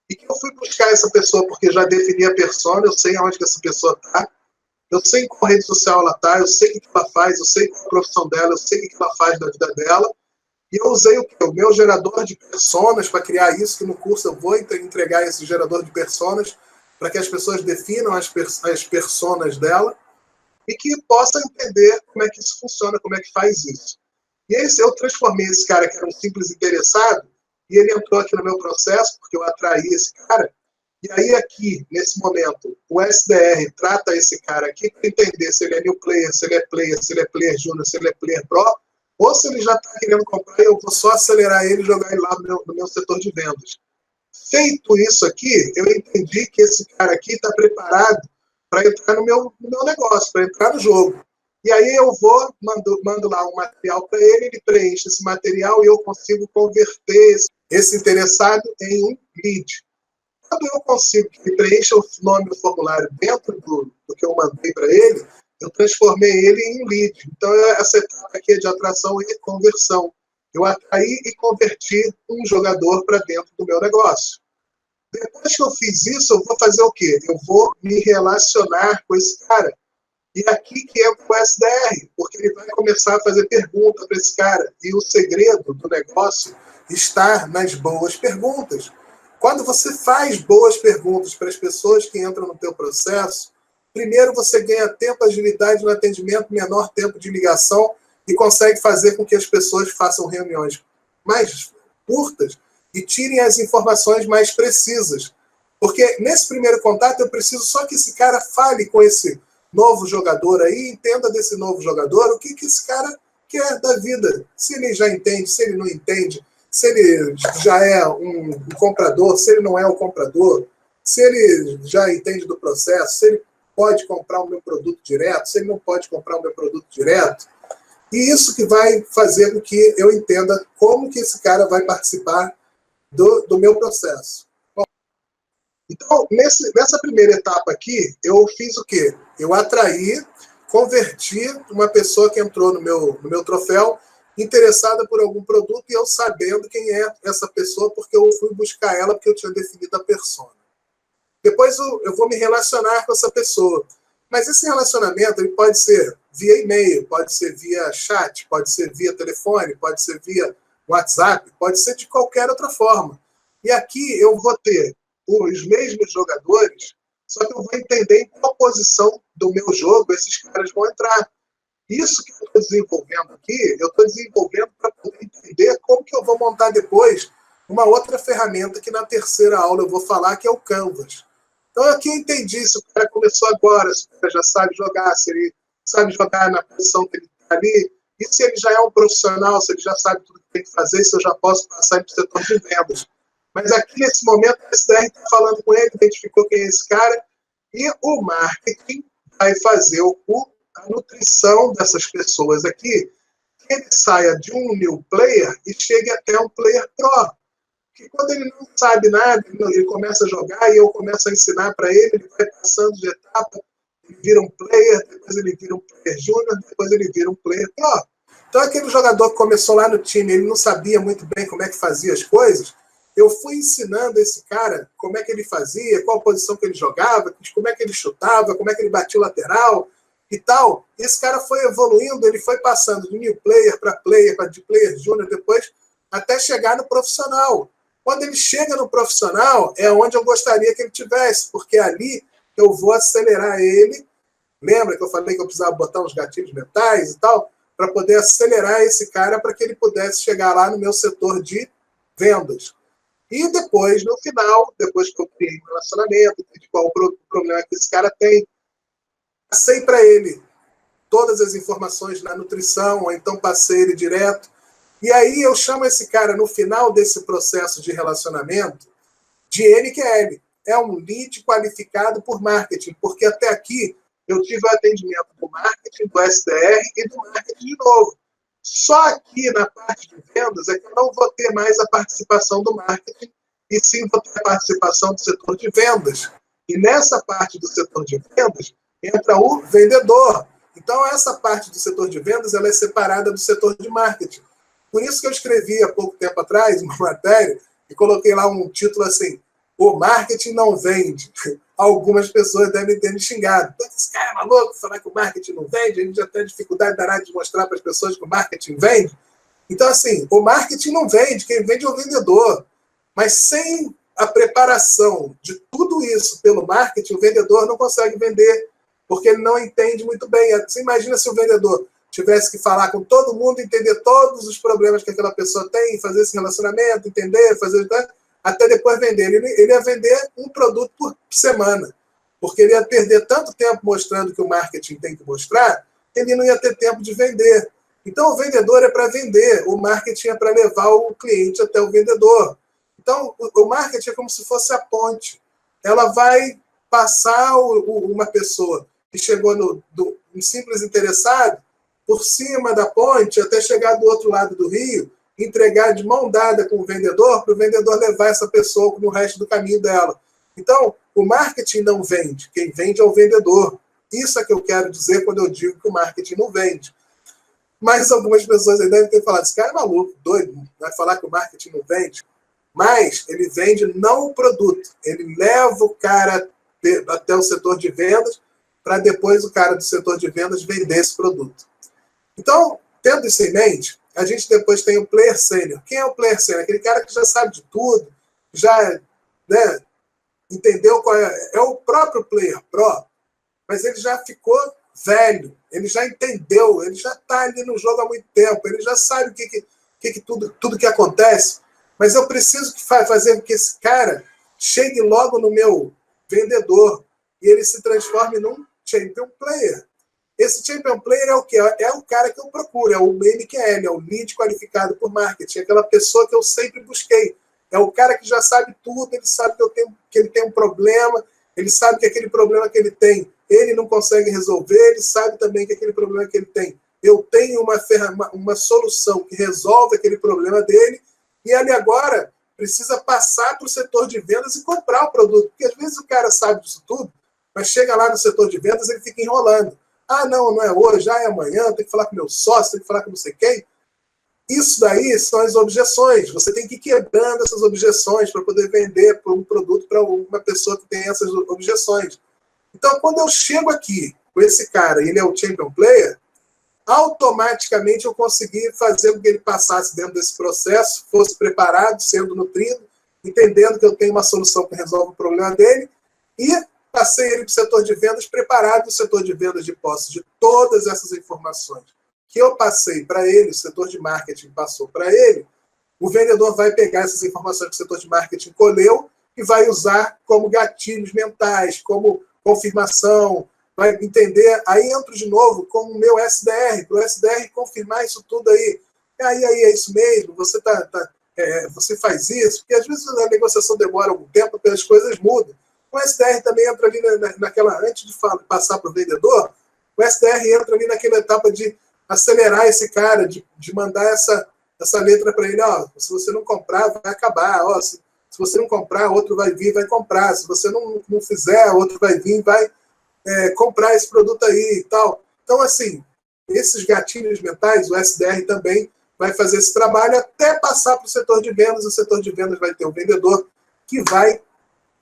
Speaker 1: e que eu fui buscar essa pessoa porque já defini a persona, eu sei aonde que essa pessoa está, eu sei em qual rede social ela está, eu sei o que ela faz, eu sei qual a profissão dela, eu sei o que ela faz da vida dela. E eu usei o meu gerador de personas para criar isso, que no curso eu vou entregar esse gerador de personas para que as pessoas definam as personas dela e que possam entender como é que isso funciona, como é que faz isso. E aí eu transformei esse cara que era um simples interessado e ele entrou aqui no meu processo, porque eu atraí esse cara. E aí aqui, nesse momento, o SDR trata esse cara aqui para entender se ele é new player, se ele é player júnior, se ele é player pro, ou se ele já está querendo comprar e eu vou só acelerar ele e jogar ele lá no meu setor de vendas. Feito isso aqui, eu entendi que esse cara aqui está preparado para entrar no meu negócio, para entrar no jogo. E aí eu mando lá um material para ele, ele preenche esse material e eu consigo converter esse interessado em um lead. Quando eu consigo que ele preencha o nome do formulário dentro do que eu mandei para ele, eu transformei ele em um lead. Então, essa etapa aqui é de atração e conversão. Eu atraí e converti um jogador para dentro do meu negócio. Depois que eu fiz isso, eu vou fazer o quê? Eu vou me relacionar com esse cara. E aqui que é o SDR, porque ele vai começar a fazer pergunta para esse cara. E o segredo do negócio está nas boas perguntas. Quando você faz boas perguntas para as pessoas que entram no teu processo, primeiro você ganha tempo, agilidade no atendimento, menor tempo de ligação e consegue fazer com que as pessoas façam reuniões mais curtas e tirem as informações mais precisas. Porque nesse primeiro contato eu preciso só que esse cara fale com esse novo jogador aí, entenda desse novo jogador o que esse cara quer da vida. Se ele já entende, se ele não entende, se ele já é um comprador, se ele não é um comprador, se ele já entende do processo, se ele pode comprar o meu produto direto, se ele não pode comprar o meu produto direto. E isso que vai fazer com que eu entenda como que esse cara vai participar do meu processo. Bom, então, nessa primeira etapa aqui, eu fiz o quê? Eu atraí, converti uma pessoa que entrou no meu troféu interessada por algum produto e eu sabendo quem é essa pessoa porque eu fui buscar ela porque eu tinha definido a persona. Depois eu vou me relacionar com essa pessoa. Mas esse relacionamento ele pode ser via e-mail, pode ser via chat, pode ser via telefone, pode ser via WhatsApp, pode ser de qualquer outra forma. E aqui eu vou ter os mesmos jogadores, só que eu vou entender em qual posição do meu jogo esses caras vão entrar. Isso que eu estou desenvolvendo aqui, eu estou desenvolvendo para poder entender como que eu vou montar depois uma outra ferramenta que na terceira aula eu vou falar, que é o Canvas. Então aqui eu entendi se o cara começou agora, se o cara já sabe jogar, se ele sabe jogar na posição que ele está ali, e se ele já é um profissional, se ele já sabe tudo que tem que fazer, se eu já posso passar para o setor de vendas. Mas aqui nesse momento a SDR está falando com ele, identificou quem é esse cara, e o marketing vai fazer a nutrição dessas pessoas aqui, que ele saia de um new player e chegue até um player pro. Porque quando ele não sabe nada, ele começa a jogar e eu começo a ensinar para ele, ele vai passando de etapa, ele vira um player, depois ele vira um player júnior, depois ele vira um player pro. Então aquele jogador que começou lá no time, ele não sabia muito bem como é que fazia as coisas, eu fui ensinando esse cara como é que ele fazia, qual posição que ele jogava, como é que ele chutava, como é que ele batia o lateral e tal. Esse cara foi evoluindo, ele foi passando de new player para player, de player júnior depois, até chegar no profissional. Quando ele chega no profissional, é onde eu gostaria que ele tivesse, porque ali eu vou acelerar ele. Lembra que eu falei que eu precisava botar uns gatilhos mentais e tal, para poder acelerar esse cara para que ele pudesse chegar lá no meu setor de vendas. E depois, no final, depois que eu criei um relacionamento, de qual o problema que esse cara tem, passei para ele todas as informações na nutrição, ou então passei ele direto. E aí eu chamo esse cara, no final desse processo de relacionamento, de NQL. É um lead qualificado por marketing, porque até aqui eu tive o atendimento do marketing, do SDR e do marketing de novo. Só aqui na parte de vendas é que eu não vou ter mais a participação do marketing, e sim vou ter a participação do setor de vendas. E nessa parte do setor de vendas entra o vendedor. Então essa parte do setor de vendas ela é separada do setor de marketing. Por isso que eu escrevi há pouco tempo atrás uma matéria e coloquei lá um título assim: o marketing não vende. Algumas pessoas devem ter me xingado. Esse cara é maluco, falar que o marketing não vende, a gente já tem dificuldade danada de mostrar para as pessoas que o marketing vende. Então, assim, o marketing não vende, quem vende é o vendedor. Mas sem a preparação de tudo isso pelo marketing, o vendedor não consegue vender, porque ele não entende muito bem. Você imagina se o vendedor tivesse que falar com todo mundo, entender todos os problemas que aquela pessoa tem, fazer esse relacionamento, entender, fazer até depois vender. Ele ia vender um produto por semana, porque ele ia perder tanto tempo mostrando que o marketing tem que mostrar, ele não ia ter tempo de vender. Então, o vendedor é para vender, o marketing é para levar o cliente até o vendedor. Então, o marketing é como se fosse a ponte. Ela vai passar uma pessoa que chegou um simples interessado por cima da ponte até chegar do outro lado do rio, entregar de mão dada com o vendedor, para o vendedor levar essa pessoa no resto do caminho dela. Então, o marketing não vende. Quem vende é o vendedor. Isso é que eu quero dizer quando eu digo que o marketing não vende. Mas algumas pessoas aí devem ter falado: esse cara é maluco, doido, vai falar que o marketing não vende. Mas ele vende não o produto. Ele leva o cara até o setor de vendas para depois o cara do setor de vendas vender esse produto. Então, tendo isso em mente, a gente depois tem o player sênior. Quem é o player sênior? Aquele cara que já sabe de tudo, já entendeu qual é o próprio player pro, mas ele já ficou velho, ele já entendeu, ele já está ali no jogo há muito tempo, ele já sabe tudo que acontece, mas eu preciso fazer com que esse cara chegue logo no meu vendedor e ele se transforme num champion player. Esse champion player é o quê? É o cara que eu procuro, é o MQL, é o lead qualificado por marketing, é aquela pessoa que eu sempre busquei. É o cara que já sabe tudo, ele sabe que ele tem um problema, ele sabe que aquele problema que ele tem, ele não consegue resolver, ele sabe também que aquele problema que ele tem, eu tenho uma solução que resolve aquele problema dele, e ele agora precisa passar para o setor de vendas e comprar o produto. Porque às vezes o cara sabe disso tudo, mas chega lá no setor de vendas e ele fica enrolando. Ah, não é hoje, é amanhã, tem que falar com meu sócio, tem que falar com não sei quem. Isso daí são as objeções. Você tem que ir quebrando essas objeções para poder vender um produto para uma pessoa que tem essas objeções. Então, quando eu chego aqui com esse cara e ele é o champion player, automaticamente eu consegui fazer com que ele passasse dentro desse processo, fosse preparado, sendo nutrido, entendendo que eu tenho uma solução que resolve o problema dele, e passei ele para o setor de vendas preparado, o setor de vendas de posse de todas essas informações que eu passei para ele, o setor de marketing passou para ele, o vendedor vai pegar essas informações que o setor de marketing colheu e vai usar como gatilhos mentais, como confirmação, vai entender. Aí entro de novo com o meu SDR, para o SDR confirmar isso tudo aí. Aí é isso mesmo, você faz isso, porque às vezes a negociação demora algum tempo, porque as coisas mudam. O SDR também entra ali naquela, antes de passar para o vendedor, o SDR entra ali naquela etapa de acelerar esse cara, de mandar essa letra para ele: ó, se você não comprar, vai acabar, ó, se você não comprar, outro vai vir, vai comprar, se você não fizer, outro vai vir, vai comprar esse produto aí e tal. Então, assim, esses gatilhos mentais, o SDR também vai fazer esse trabalho até passar para o setor de vendas. O setor de vendas vai ter o vendedor que vai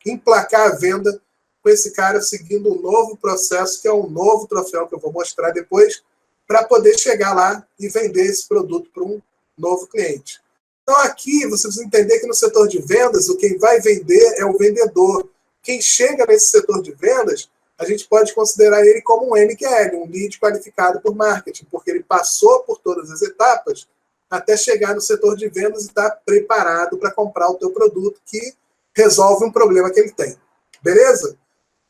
Speaker 1: emplacar a venda com esse cara seguindo um novo processo, que é um novo troféu que eu vou mostrar depois, para poder chegar lá e vender esse produto para um novo cliente. Então aqui você precisa entender que no setor de vendas, quem vai vender é o vendedor. Quem chega nesse setor de vendas, a gente pode considerar ele como um MQL, um lead qualificado por marketing, porque ele passou por todas as etapas até chegar no setor de vendas e está preparado para comprar o teu produto que resolve um problema que ele tem. Beleza?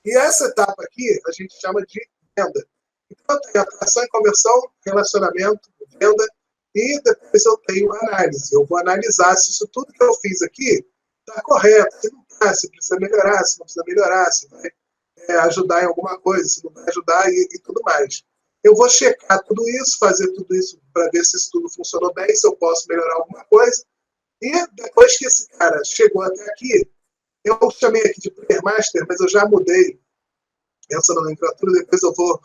Speaker 1: E essa etapa aqui a gente chama de venda. Então eu tenho atração e conversão, relacionamento, venda, e depois eu tenho análise. Eu vou analisar se isso tudo que eu fiz aqui está correto, se não está, se precisa melhorar, se não precisa melhorar, se vai ajudar em alguma coisa, se não vai ajudar e tudo mais. Eu vou checar tudo isso, fazer tudo isso para ver se isso tudo funcionou bem, se eu posso melhorar alguma coisa. E depois que esse cara chegou até aqui, eu chamei aqui de Player Master, mas eu já mudei essa nomenclatura, depois eu vou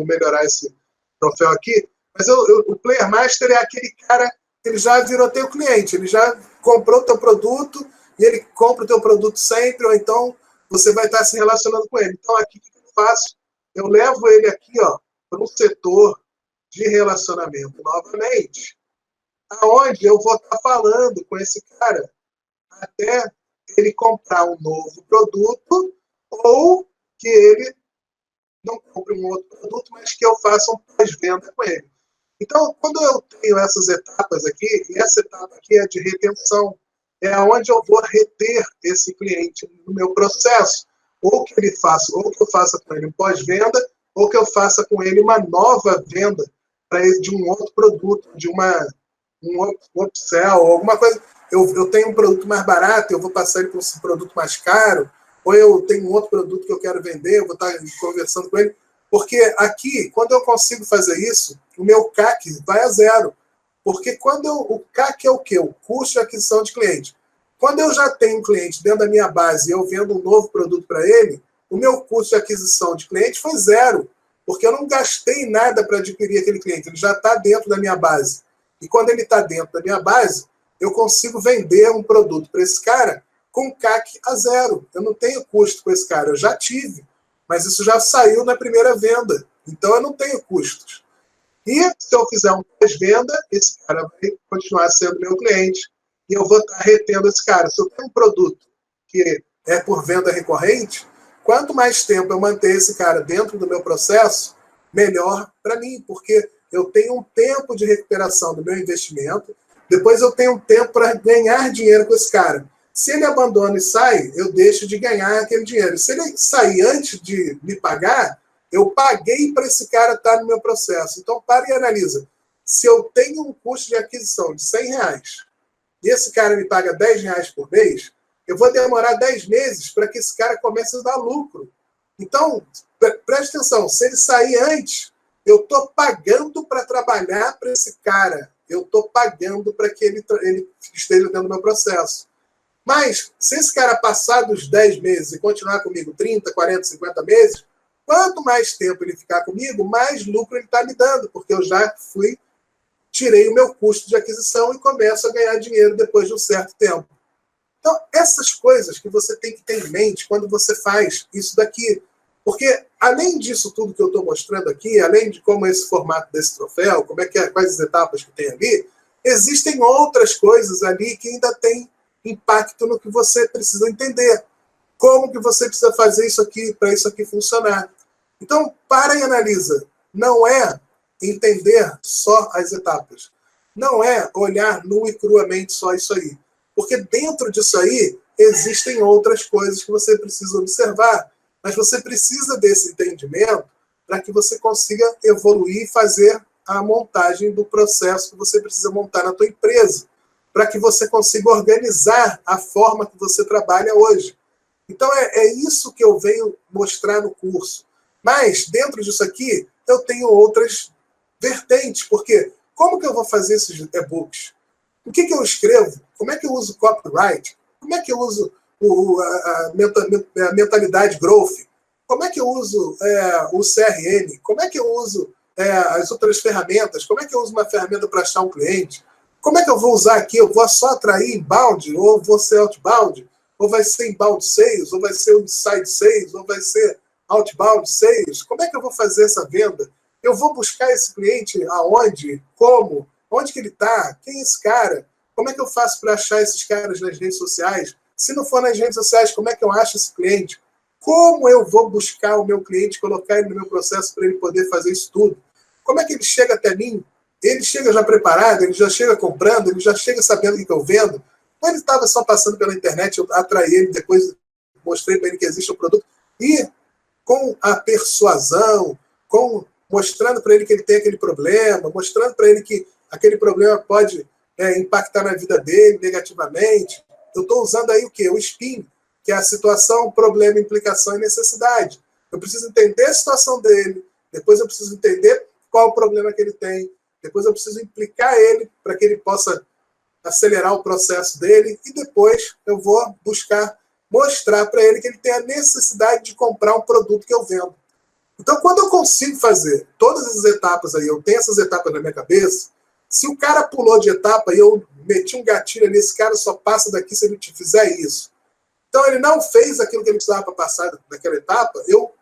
Speaker 1: melhorar esse troféu aqui. Mas o Player Master é aquele cara que ele já virou teu cliente, ele já comprou teu produto e ele compra o teu produto sempre, ou então você vai estar se relacionando com ele. Então aqui o que eu faço? Eu levo ele aqui para um setor de relacionamento novamente, aonde eu vou estar falando com esse cara até ele comprar um novo produto ou que ele não compre um outro produto, mas que eu faça um pós-venda com ele. Então, quando eu tenho essas etapas aqui, e essa etapa aqui é de retenção, é onde eu vou reter esse cliente no meu processo, ou que ele faça, ou que eu faça com ele um pós-venda, ou que eu faça com ele uma nova venda para ele de um outro produto, de um upsell, ou alguma coisa. Eu tenho um produto mais barato, eu vou passar ele para um produto mais caro, ou eu tenho um outro produto que eu quero vender, eu vou estar conversando com ele. Porque aqui, quando eu consigo fazer isso, o meu CAC vai a zero. Porque o CAC é o quê? O custo de aquisição de cliente. Quando eu já tenho um cliente dentro da minha base e eu vendo um novo produto para ele, o meu custo de aquisição de cliente foi zero. Porque eu não gastei nada para adquirir aquele cliente. Ele já está dentro da minha base. E quando ele está dentro da minha base, eu consigo vender um produto para esse cara com CAC a zero. Eu não tenho custo com esse cara. Eu já tive. Mas isso já saiu na primeira venda. Então eu não tenho custos. E se eu fizer um pós-venda, esse cara vai continuar sendo meu cliente e eu vou estar retendo esse cara. Se eu tenho um produto que é por venda recorrente, quanto mais tempo eu manter esse cara dentro do meu processo, melhor para mim, porque eu tenho um tempo de recuperação do meu investimento, depois eu tenho um tempo para ganhar dinheiro com esse cara. Se ele abandona e sai, eu deixo de ganhar aquele dinheiro. Se ele sair antes de me pagar, eu paguei para esse cara estar no meu processo. Então, para e analisa. Se eu tenho um custo de aquisição de R$100 e esse cara me paga R$10 por mês, eu vou demorar 10 meses para que esse cara comece a dar lucro. Então, preste atenção. Se ele sair antes, eu estou pagando para trabalhar para esse cara. Eu estou pagando para que ele esteja dentro do meu processo. Mas, se esse cara passar dos 10 meses e continuar comigo 30, 40, 50 meses, quanto mais tempo ele ficar comigo, mais lucro ele está me dando, porque eu já tirei o meu custo de aquisição e começo a ganhar dinheiro depois de um certo tempo. Então, essas coisas que você tem que ter em mente quando você faz isso daqui. Porque, além disso tudo que eu estou mostrando aqui, além de como é esse formato desse troféu, quais as etapas que tem ali, existem outras coisas ali que ainda tem impacto no que você precisa entender. Como que você precisa fazer isso aqui para isso aqui funcionar. Então, para e analisa. Não é entender só as etapas. Não é olhar nu e cruamente só isso aí. Porque dentro disso aí, existem outras coisas que você precisa observar. Mas você precisa desse entendimento para que você consiga evoluir e fazer a montagem do processo que você precisa montar na tua empresa, para que você consiga organizar a forma que você trabalha hoje. Então, é isso que eu venho mostrar no curso. Mas, dentro disso aqui, eu tenho outras vertentes, porque como que eu vou fazer esses e-books? O que eu escrevo? Como é que eu uso copyright? Como é que eu uso a mentalidade growth? Como é que eu uso o CRM? Como é que eu uso as outras ferramentas? Como é que eu uso uma ferramenta para achar um cliente? como é que eu vou usar aqui? Eu vou só atrair inbound, ou vou ser outbound, ou vai ser inbound sales, ou vai ser inside sales, ou vai ser outbound sales? Como é que eu vou fazer essa venda? Eu vou buscar esse cliente aonde? Como? Onde que ele está? Quem é esse cara? Como é que eu faço para achar esses caras nas redes sociais? Se não for nas redes sociais, como é que eu acho esse cliente? Como eu vou buscar o meu cliente, colocar ele no meu processo para ele poder fazer isso tudo? Como é que ele chega até mim? Ele chega já preparado, ele já chega comprando, ele já chega sabendo o que eu vendo. Ou ele estava só passando pela internet, eu atraí ele, depois mostrei para ele que existe um produto. E com a persuasão, mostrando para ele que ele tem aquele problema, mostrando para ele que aquele problema pode impactar na vida dele negativamente. Eu estou usando aí o quê? O SPIN, que é a situação, problema, implicação e necessidade. Eu preciso entender a situação dele, depois eu preciso entender qual o problema que ele tem, depois eu preciso implicar ele para que ele possa acelerar o processo dele e depois eu vou buscar mostrar para ele que ele tem a necessidade de comprar um produto que eu vendo. Então, quando eu consigo fazer todas essas etapas aí, eu tenho essas etapas na minha cabeça, se o cara pulou de etapa e eu meti um gatilho ali, esse cara só passa daqui se ele te fizer isso. Então, ele não fez aquilo que ele precisava para passar daquela etapa, eu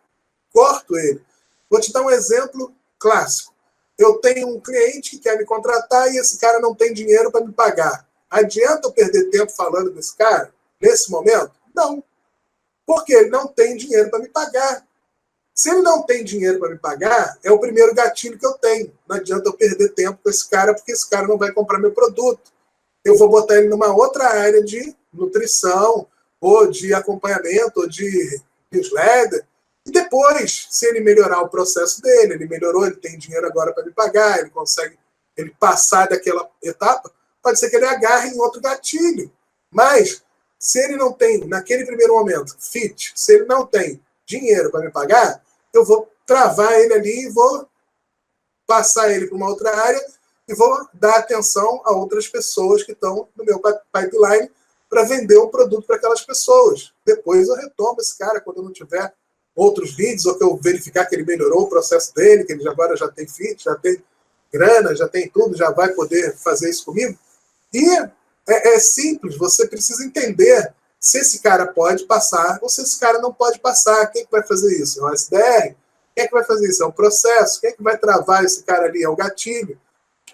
Speaker 1: corto ele. Vou te dar um exemplo clássico. Eu tenho um cliente que quer me contratar e esse cara não tem dinheiro para me pagar. Adianta eu perder tempo falando desse cara nesse momento? Não. Porque ele não tem dinheiro para me pagar. Se ele não tem dinheiro para me pagar, é o primeiro gatilho que eu tenho. Não adianta eu perder tempo com esse cara, porque esse cara não vai comprar meu produto. Eu vou botar ele numa outra área de nutrição, ou de acompanhamento, ou de newsletter. E depois, se ele melhorar o processo dele, ele melhorou, ele tem dinheiro agora para me pagar, ele consegue passar daquela etapa, pode ser que ele agarre em outro gatilho. Mas, se ele não tem, naquele primeiro momento, fit, se ele não tem dinheiro para me pagar, eu vou travar ele ali e vou passar ele para uma outra área e vou dar atenção a outras pessoas que estão no meu pipeline para vender um produto para aquelas pessoas. Depois eu retomo esse cara quando eu não tiver outros leads, ou que eu verificar que ele melhorou o processo dele, que ele agora já tem fit, já tem grana, já tem tudo, já vai poder fazer isso comigo. E é simples, você precisa entender se esse cara pode passar ou se esse cara não pode passar. Quem é que vai fazer isso? É o SDR? Quem é que vai fazer isso? É o processo? Quem é que vai travar esse cara ali? É o gatilho.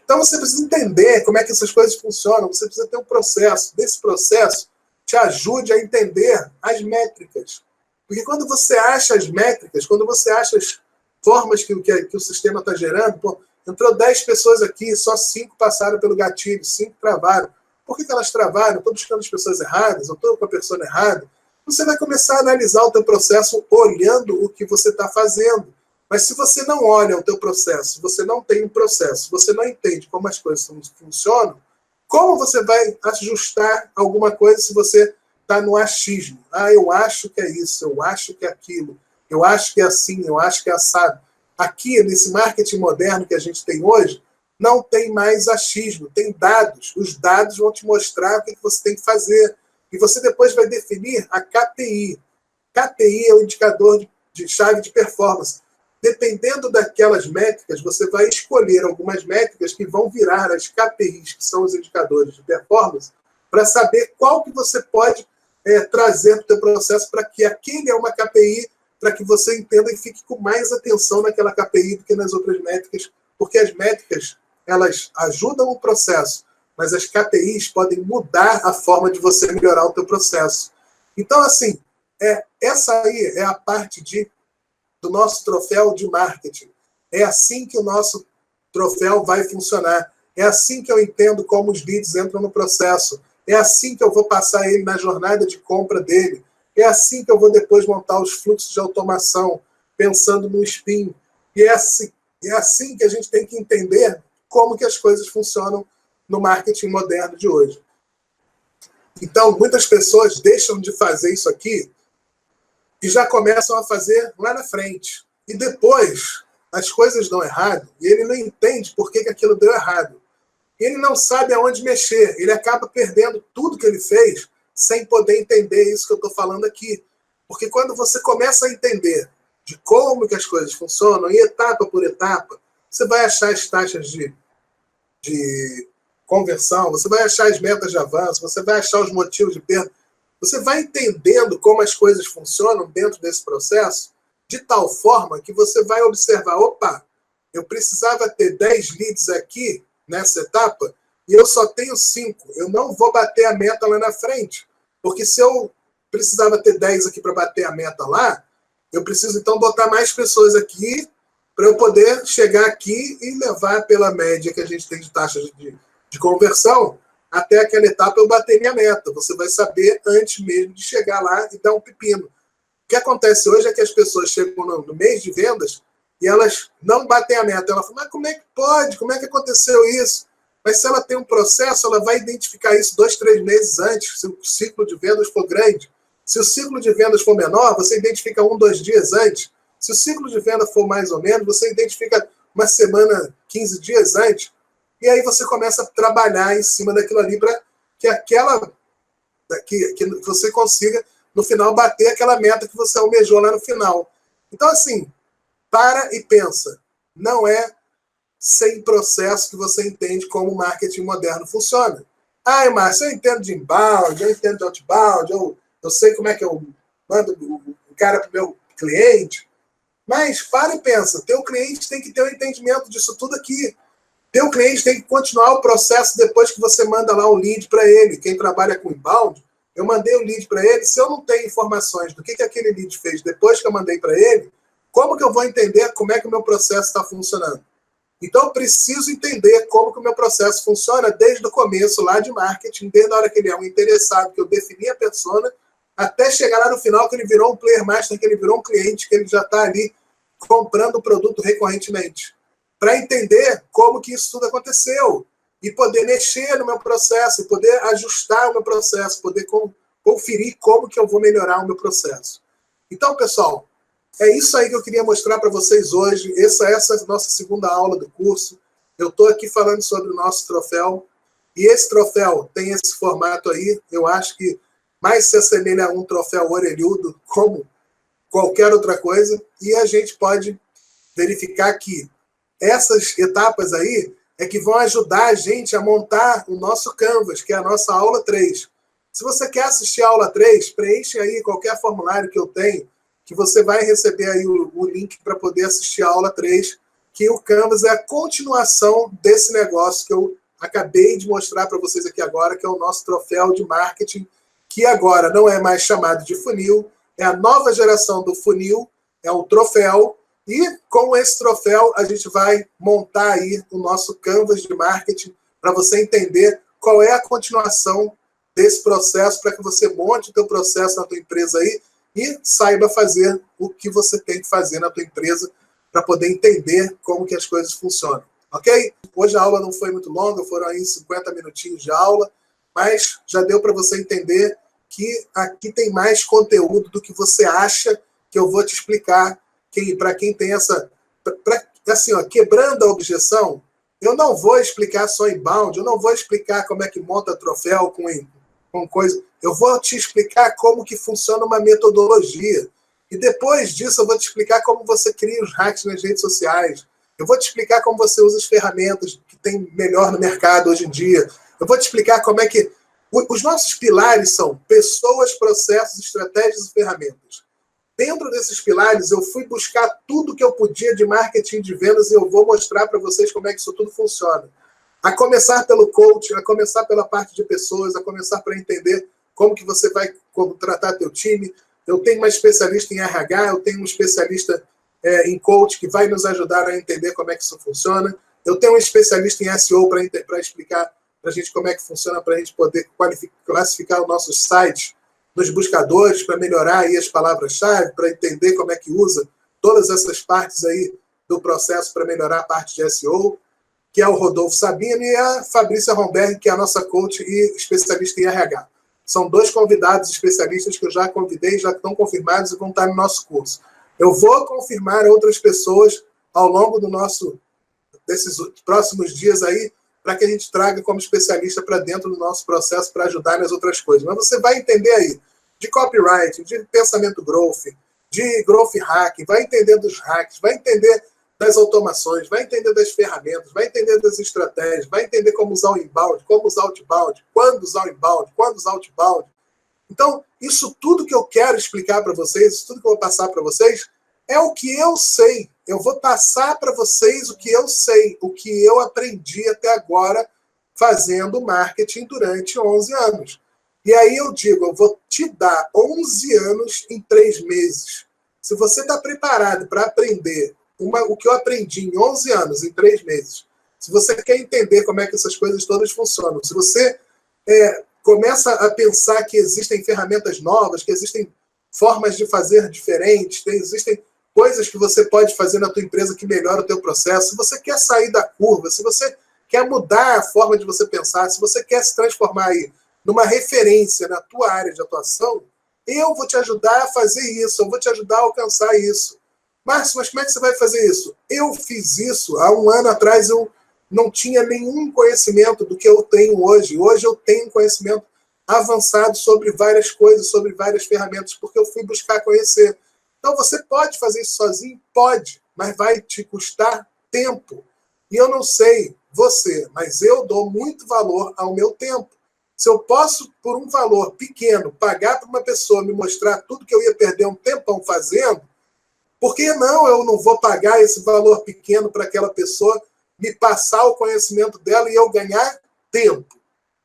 Speaker 1: Então você precisa entender como é que essas coisas funcionam, você precisa ter um processo. Desse processo te ajude a entender as métricas. Porque quando você acha as métricas, quando você acha as formas que o sistema está gerando, pô, entrou 10 pessoas aqui, só 5 passaram pelo gatilho, 5 travaram. Por que elas travaram? Estou buscando as pessoas erradas, eu estou com a pessoa errada. Você vai começar a analisar o teu processo olhando o que você está fazendo. Mas se você não olha o teu processo, se você não tem um processo, você não entende como as coisas funcionam, como você vai ajustar alguma coisa se você está no achismo? Ah, eu acho que é isso, eu acho que é aquilo, eu acho que é assim, eu acho que é assado. Aqui, nesse marketing moderno que a gente tem hoje, não tem mais achismo, tem dados. Os dados vão te mostrar o que você tem que fazer. E você depois vai definir a KPI. KPI é o indicador de chave de performance. Dependendo daquelas métricas, você vai escolher algumas métricas que vão virar as KPIs, que são os indicadores de performance, para saber qual que você pode trazer para o teu processo para que aquele é uma KPI, para que você entenda e fique com mais atenção naquela KPI do que nas outras métricas, porque as métricas elas ajudam o processo, mas as KPIs podem mudar a forma de você melhorar o teu processo. Então, assim, essa aí é a parte do nosso troféu de marketing. É assim que o nosso troféu vai funcionar. É assim que eu entendo como os leads entram no processo. É assim que eu vou passar ele na jornada de compra dele. É assim que eu vou depois montar os fluxos de automação, pensando no spin. E é assim que a gente tem que entender como que as coisas funcionam no marketing moderno de hoje. Então, muitas pessoas deixam de fazer isso aqui e já começam a fazer lá na frente. E depois, as coisas dão errado e ele não entende por que aquilo deu errado. Ele não sabe aonde mexer. Ele acaba perdendo tudo que ele fez sem poder entender isso que eu estou falando aqui. Porque quando você começa a entender de como que as coisas funcionam, e etapa por etapa, você vai achar as taxas de conversão, você vai achar as metas de avanço, você vai achar os motivos de perda. Você vai entendendo como as coisas funcionam dentro desse processo, de tal forma que você vai observar, opa, eu precisava ter 10 leads aqui nessa etapa e eu só tenho 5. Eu não vou bater a meta lá na frente. Porque se eu precisava ter 10 aqui para bater a meta lá, eu preciso então botar mais pessoas aqui para eu poder chegar aqui e levar pela média que a gente tem de taxa de conversão até aquela etapa eu bater minha meta. Você vai saber antes mesmo de chegar lá e dar um pepino. O que acontece hoje é que as pessoas chegam no mês de vendas e elas não batem a meta. Ela fala, mas como é que pode? Como é que aconteceu isso? Mas se ela tem um processo, ela vai identificar isso 2, 3 meses antes, se o ciclo de vendas for grande. Se o ciclo de vendas for menor, você identifica 1, 2 dias antes. Se o ciclo de venda for mais ou menos, você identifica uma semana, 15 dias antes. E aí você começa a trabalhar em cima daquilo ali para que você consiga, no final, bater aquela meta que você almejou lá no final. Então, assim, para e pensa. Não é sem processo que você entende como o marketing moderno funciona. Ah, Márcio, eu entendo de inbound, eu entendo de outbound, eu sei como é que eu mando o cara para o meu cliente. Mas para e pensa, teu cliente tem que ter um entendimento disso tudo aqui. Teu cliente tem que continuar o processo depois que você manda lá o lead para ele. Quem trabalha com inbound, eu mandei o lead para ele. Se eu não tenho informações do que aquele lead fez depois que eu mandei para ele, como que eu vou entender como é que o meu processo está funcionando? Então, eu preciso entender como que o meu processo funciona desde o começo, lá de marketing, desde a hora que ele é um interessado, que eu defini a persona, até chegar lá no final que ele virou um player master, que ele virou um cliente, que ele já está ali comprando o produto recorrentemente. Para entender como que isso tudo aconteceu e poder mexer no meu processo, poder ajustar o meu processo, poder conferir como que eu vou melhorar o meu processo. Então, pessoal, é isso aí que eu queria mostrar para vocês hoje. Essa é a nossa segunda aula do curso. Eu estou aqui falando sobre o nosso troféu. E esse troféu tem esse formato aí. Eu acho que mais se assemelha a um troféu orelhudo, como qualquer outra coisa. E a gente pode verificar que essas etapas aí é que vão ajudar a gente a montar o nosso Canvas, que é a nossa aula 3. Se você quer assistir a aula 3, preenche aí qualquer formulário que eu tenho, que você vai receber aí o link para poder assistir a aula 3, que o Canvas é a continuação desse negócio que eu acabei de mostrar para vocês aqui agora, que é o nosso troféu de marketing, que agora não é mais chamado de funil, é a nova geração do funil, é o troféu, e com esse troféu a gente vai montar aí o nosso Canvas de marketing para você entender qual é a continuação desse processo, para que você monte o teu processo na tua empresa aí, e saiba fazer o que você tem que fazer na tua empresa para poder entender como que as coisas funcionam, ok? Hoje a aula não foi muito longa, foram aí 50 minutinhos de aula, mas já deu para você entender que aqui tem mais conteúdo do que você acha que eu vou te explicar. Para quem tem essa... assim, ó, quebrando a objeção, eu não vou explicar só inbound, eu não vou explicar como é que monta troféu com coisa. Eu vou te explicar como que funciona uma metodologia. E depois disso eu vou te explicar como você cria os hacks nas redes sociais. Eu vou te explicar como você usa as ferramentas que tem melhor no mercado hoje em dia. Eu vou te explicar como é que... Os nossos pilares são pessoas, processos, estratégias e ferramentas. Dentro desses pilares, eu fui buscar tudo que eu podia de marketing de vendas e eu vou mostrar para vocês como é que isso tudo funciona. A começar pelo coach, a começar pela parte de pessoas, a começar para entender como que você vai tratar teu time. Eu tenho uma especialista em RH, eu tenho um especialista em coach que vai nos ajudar a entender como é que isso funciona. Eu tenho um especialista em SEO para explicar para a gente como é que funciona, para a gente poder classificar os nossos sites nos buscadores, para melhorar aí as palavras-chave, para entender como é que usa todas essas partes aí do processo para melhorar a parte de SEO, que é o Rodolfo Sabino, e a Fabrícia Romberg, que é a nossa coach e especialista em RH. São 2 convidados especialistas que eu já convidei, já estão confirmados e vão estar no nosso curso. Eu vou confirmar outras pessoas ao longo desses próximos dias aí, para que a gente traga como especialista para dentro do nosso processo para ajudar nas outras coisas. Mas você vai entender aí de copywriting, de pensamento growth, de growth hacking, vai entender dos hacks, vai entender das automações, vai entender das ferramentas, vai entender das estratégias, vai entender como usar o inbound, como usar o outbound, quando usar o inbound, quando usar o outbound. Então, isso tudo que eu quero explicar para vocês, isso tudo que eu vou passar para vocês, é o que eu sei. Eu vou passar para vocês o que eu sei, o que eu aprendi até agora fazendo marketing durante 11 anos. E aí eu digo, eu vou te dar 11 anos em 3 meses. Se você está preparado para aprender o que eu aprendi em 11 anos, em 3 meses, se você quer entender como é que essas coisas todas funcionam, se você começa a pensar que existem ferramentas novas, que existem formas de fazer diferentes, que existem coisas que você pode fazer na tua empresa que melhoram o teu processo, se você quer sair da curva, se você quer mudar a forma de você pensar, se você quer se transformar aí numa referência na tua área de atuação, eu vou te ajudar a fazer isso, eu vou te ajudar a alcançar isso. Márcio, mas como é que você vai fazer isso? Eu fiz isso há um ano atrás, eu não tinha nenhum conhecimento do que eu tenho hoje. Hoje eu tenho conhecimento avançado sobre várias coisas, sobre várias ferramentas, porque eu fui buscar conhecer. Então, você pode fazer isso sozinho? Pode, mas vai te custar tempo. E eu não sei você, mas eu dou muito valor ao meu tempo. Se eu posso, por um valor pequeno, pagar para uma pessoa me mostrar tudo que eu ia perder um tempão fazendo, por que não eu não vou pagar esse valor pequeno para aquela pessoa me passar o conhecimento dela e eu ganhar tempo?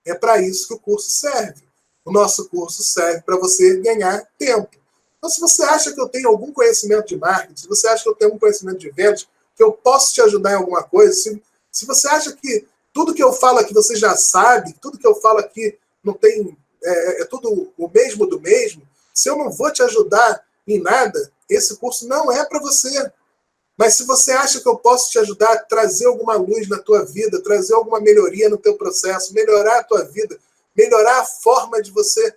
Speaker 1: É para isso que o curso serve. O nosso curso serve para você ganhar tempo. Então, se você acha que eu tenho algum conhecimento de marketing, se você acha que eu tenho algum conhecimento de vendas, que eu posso te ajudar em alguma coisa, se você acha que tudo que eu falo aqui você já sabe, tudo que eu falo aqui não tem, é tudo o mesmo do mesmo, se eu não vou te ajudar em nada, esse curso não é para você. Mas se você acha que eu posso te ajudar a trazer alguma luz na tua vida, trazer alguma melhoria no teu processo, melhorar a tua vida, melhorar a forma de você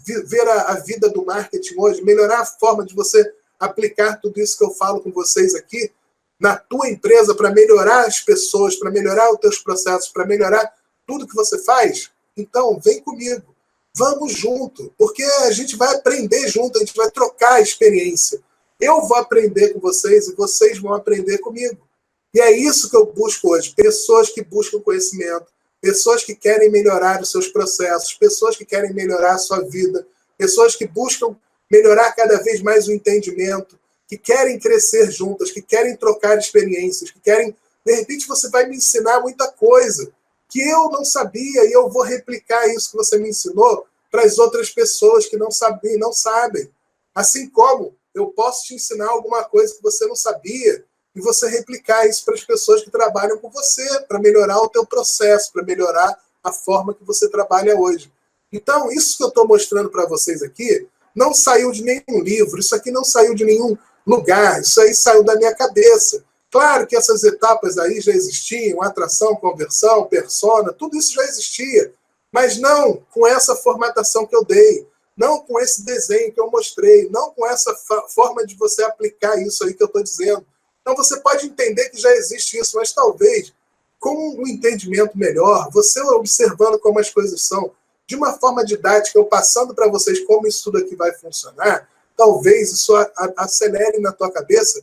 Speaker 1: ver a vida do marketing hoje, melhorar a forma de você aplicar tudo isso que eu falo com vocês aqui na tua empresa para melhorar as pessoas, para melhorar os teus processos, para melhorar tudo que você faz, então vem comigo. Vamos junto, porque a gente vai aprender junto, a gente vai trocar a experiência. Eu vou aprender com vocês e vocês vão aprender comigo. E é isso que eu busco hoje. Pessoas que buscam conhecimento, pessoas que querem melhorar os seus processos, pessoas que querem melhorar a sua vida, pessoas que buscam melhorar cada vez mais o entendimento, que querem crescer juntas, que querem trocar experiências, que querem... De repente você vai me ensinar muita coisa que eu não sabia e eu vou replicar isso que você me ensinou para as outras pessoas que não sabem, não sabem. Assim como eu posso te ensinar alguma coisa que você não sabia e você replicar isso para as pessoas que trabalham com você, para melhorar o teu processo, para melhorar a forma que você trabalha hoje. Então, isso que eu estou mostrando para vocês aqui não saiu de nenhum livro, isso aqui não saiu de nenhum lugar, isso aí saiu da minha cabeça. Claro que essas etapas aí já existiam, atração, conversão, persona, tudo isso já existia, mas não com essa formatação que eu dei, não com esse desenho que eu mostrei, não com essa forma de você aplicar isso aí que eu estou dizendo. Então você pode entender que já existe isso, mas talvez com um entendimento melhor, você observando como as coisas são, de uma forma didática, eu passando para vocês como isso tudo aqui vai funcionar, talvez isso acelere na tua cabeça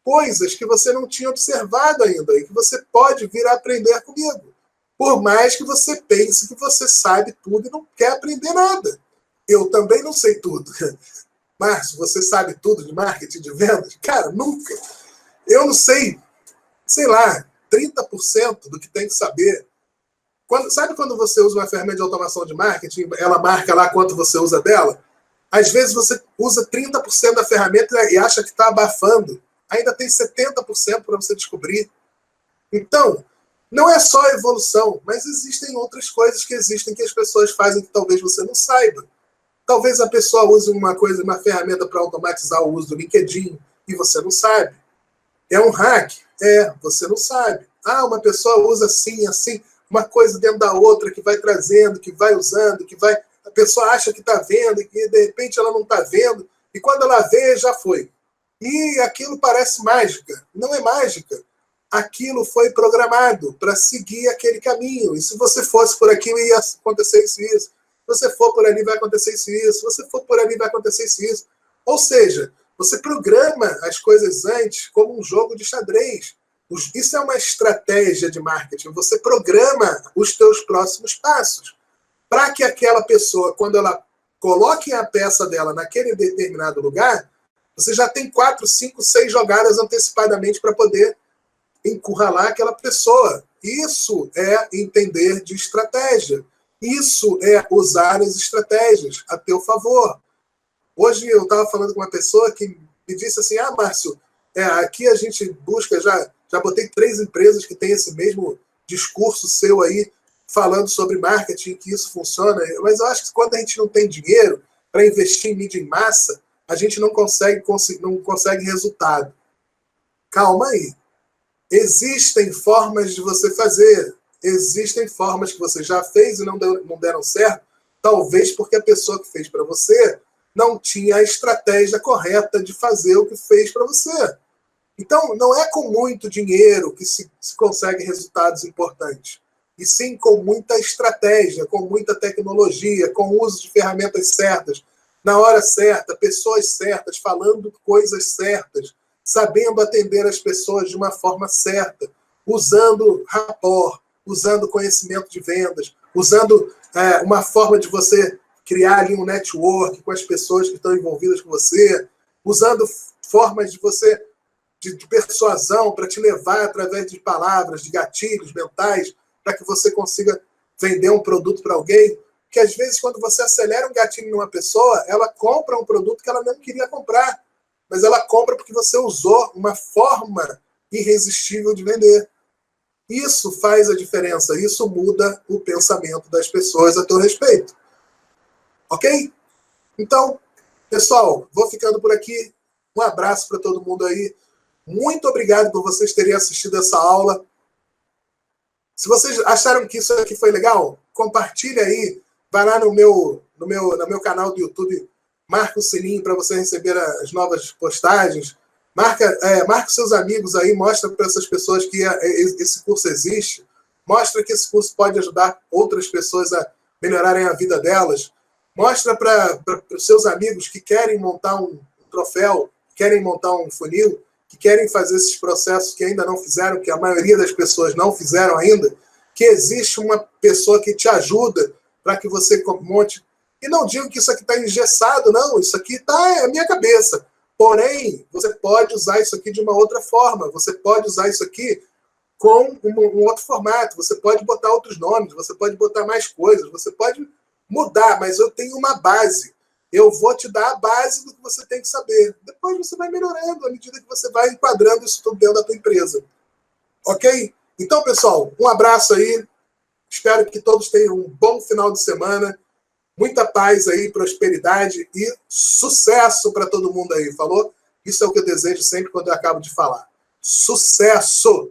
Speaker 1: coisas que você não tinha observado ainda e que você pode vir a aprender comigo. Por mais que você pense que você sabe tudo e não quer aprender nada. Eu também não sei tudo. Márcio, você sabe tudo de marketing, de vendas? Cara, nunca. Eu não sei lá, 30% do que tem que saber. Sabe quando você usa uma ferramenta de automação de marketing, ela marca lá quanto você usa dela? Às vezes você usa 30% da ferramenta e acha que está abafando. Ainda tem 70% para você descobrir. Então, não é só evolução, mas existem outras coisas que existem que as pessoas fazem que talvez você não saiba. Talvez a pessoa use uma ferramenta para automatizar o uso do LinkedIn e você não sabe. É um hack? Você não sabe. Uma pessoa usa assim, uma coisa dentro da outra que vai trazendo, que vai usando, a pessoa acha que está vendo e que de repente ela não está vendo e quando ela vê, já foi. E aquilo parece mágica. Não é mágica. Aquilo foi programado para seguir aquele caminho. E se você fosse por aqui, ia acontecer isso e isso. Se você for por ali, vai acontecer isso e isso. Se você for por ali, vai acontecer isso e isso. Ou seja, Você programa as coisas antes como um jogo de xadrez. Isso é uma estratégia de marketing. Você programa os teus próximos passos para que aquela pessoa, quando ela coloque a peça dela naquele determinado lugar, você já tem 4, 5, 6 jogadas antecipadamente para poder encurralar aquela pessoa. Isso é entender de estratégia. Isso é usar as estratégias a teu favor. Hoje eu estava falando com uma pessoa que me disse assim, Márcio, aqui a gente busca, já botei 3 empresas que têm esse mesmo discurso seu aí, falando sobre marketing, que isso funciona, mas eu acho que quando a gente não tem dinheiro para investir em mídia em massa, a gente não consegue resultado. Calma aí. Existem formas de você fazer, existem formas que você já fez e não deram certo, talvez porque a pessoa que fez para você não tinha a estratégia correta de fazer o que fez para você. Então, não é com muito dinheiro que se consegue resultados importantes, e sim com muita estratégia, com muita tecnologia, com o uso de ferramentas certas, na hora certa, pessoas certas, falando coisas certas, sabendo atender as pessoas de uma forma certa, usando rapport, usando conhecimento de vendas, usando uma forma de você criar ali um network com as pessoas que estão envolvidas com você, usando formas de você de persuasão para te levar através de palavras, de gatilhos mentais, para que você consiga vender um produto para alguém. Que às vezes, quando você acelera um gatilho numa pessoa, ela compra um produto que ela não queria comprar, mas ela compra porque você usou uma forma irresistível de vender. Isso faz a diferença, isso muda o pensamento das pessoas a teu respeito. Ok? Então, pessoal, vou ficando por aqui. Um abraço para todo mundo aí. Muito obrigado por vocês terem assistido essa aula. Se vocês acharam que isso aqui foi legal, compartilha aí. Vai lá no meu canal do YouTube, marca o sininho para você receber as novas postagens. Marca os seus amigos aí, mostra para essas pessoas que esse curso existe. Mostra que esse curso pode ajudar outras pessoas a melhorarem a vida delas. Mostra para os seus amigos que querem montar um troféu, querem montar um funil, que querem fazer esses processos que ainda não fizeram, que a maioria das pessoas não fizeram ainda, que existe uma pessoa que te ajuda para que você monte. E não digo que isso aqui está engessado, não. Isso aqui é a minha cabeça. Porém, você pode usar isso aqui de uma outra forma. Você pode usar isso aqui com um outro formato. Você pode botar outros nomes, você pode botar mais coisas, você pode mudar, mas eu tenho uma base. Eu vou te dar a base do que você tem que saber. Depois você vai melhorando à medida que você vai enquadrando isso tudo dentro da tua empresa. Ok? Então, pessoal, um abraço aí. Espero que todos tenham um bom final de semana. Muita paz aí, prosperidade e sucesso para todo mundo aí, falou? Isso é o que eu desejo sempre quando eu acabo de falar. Sucesso!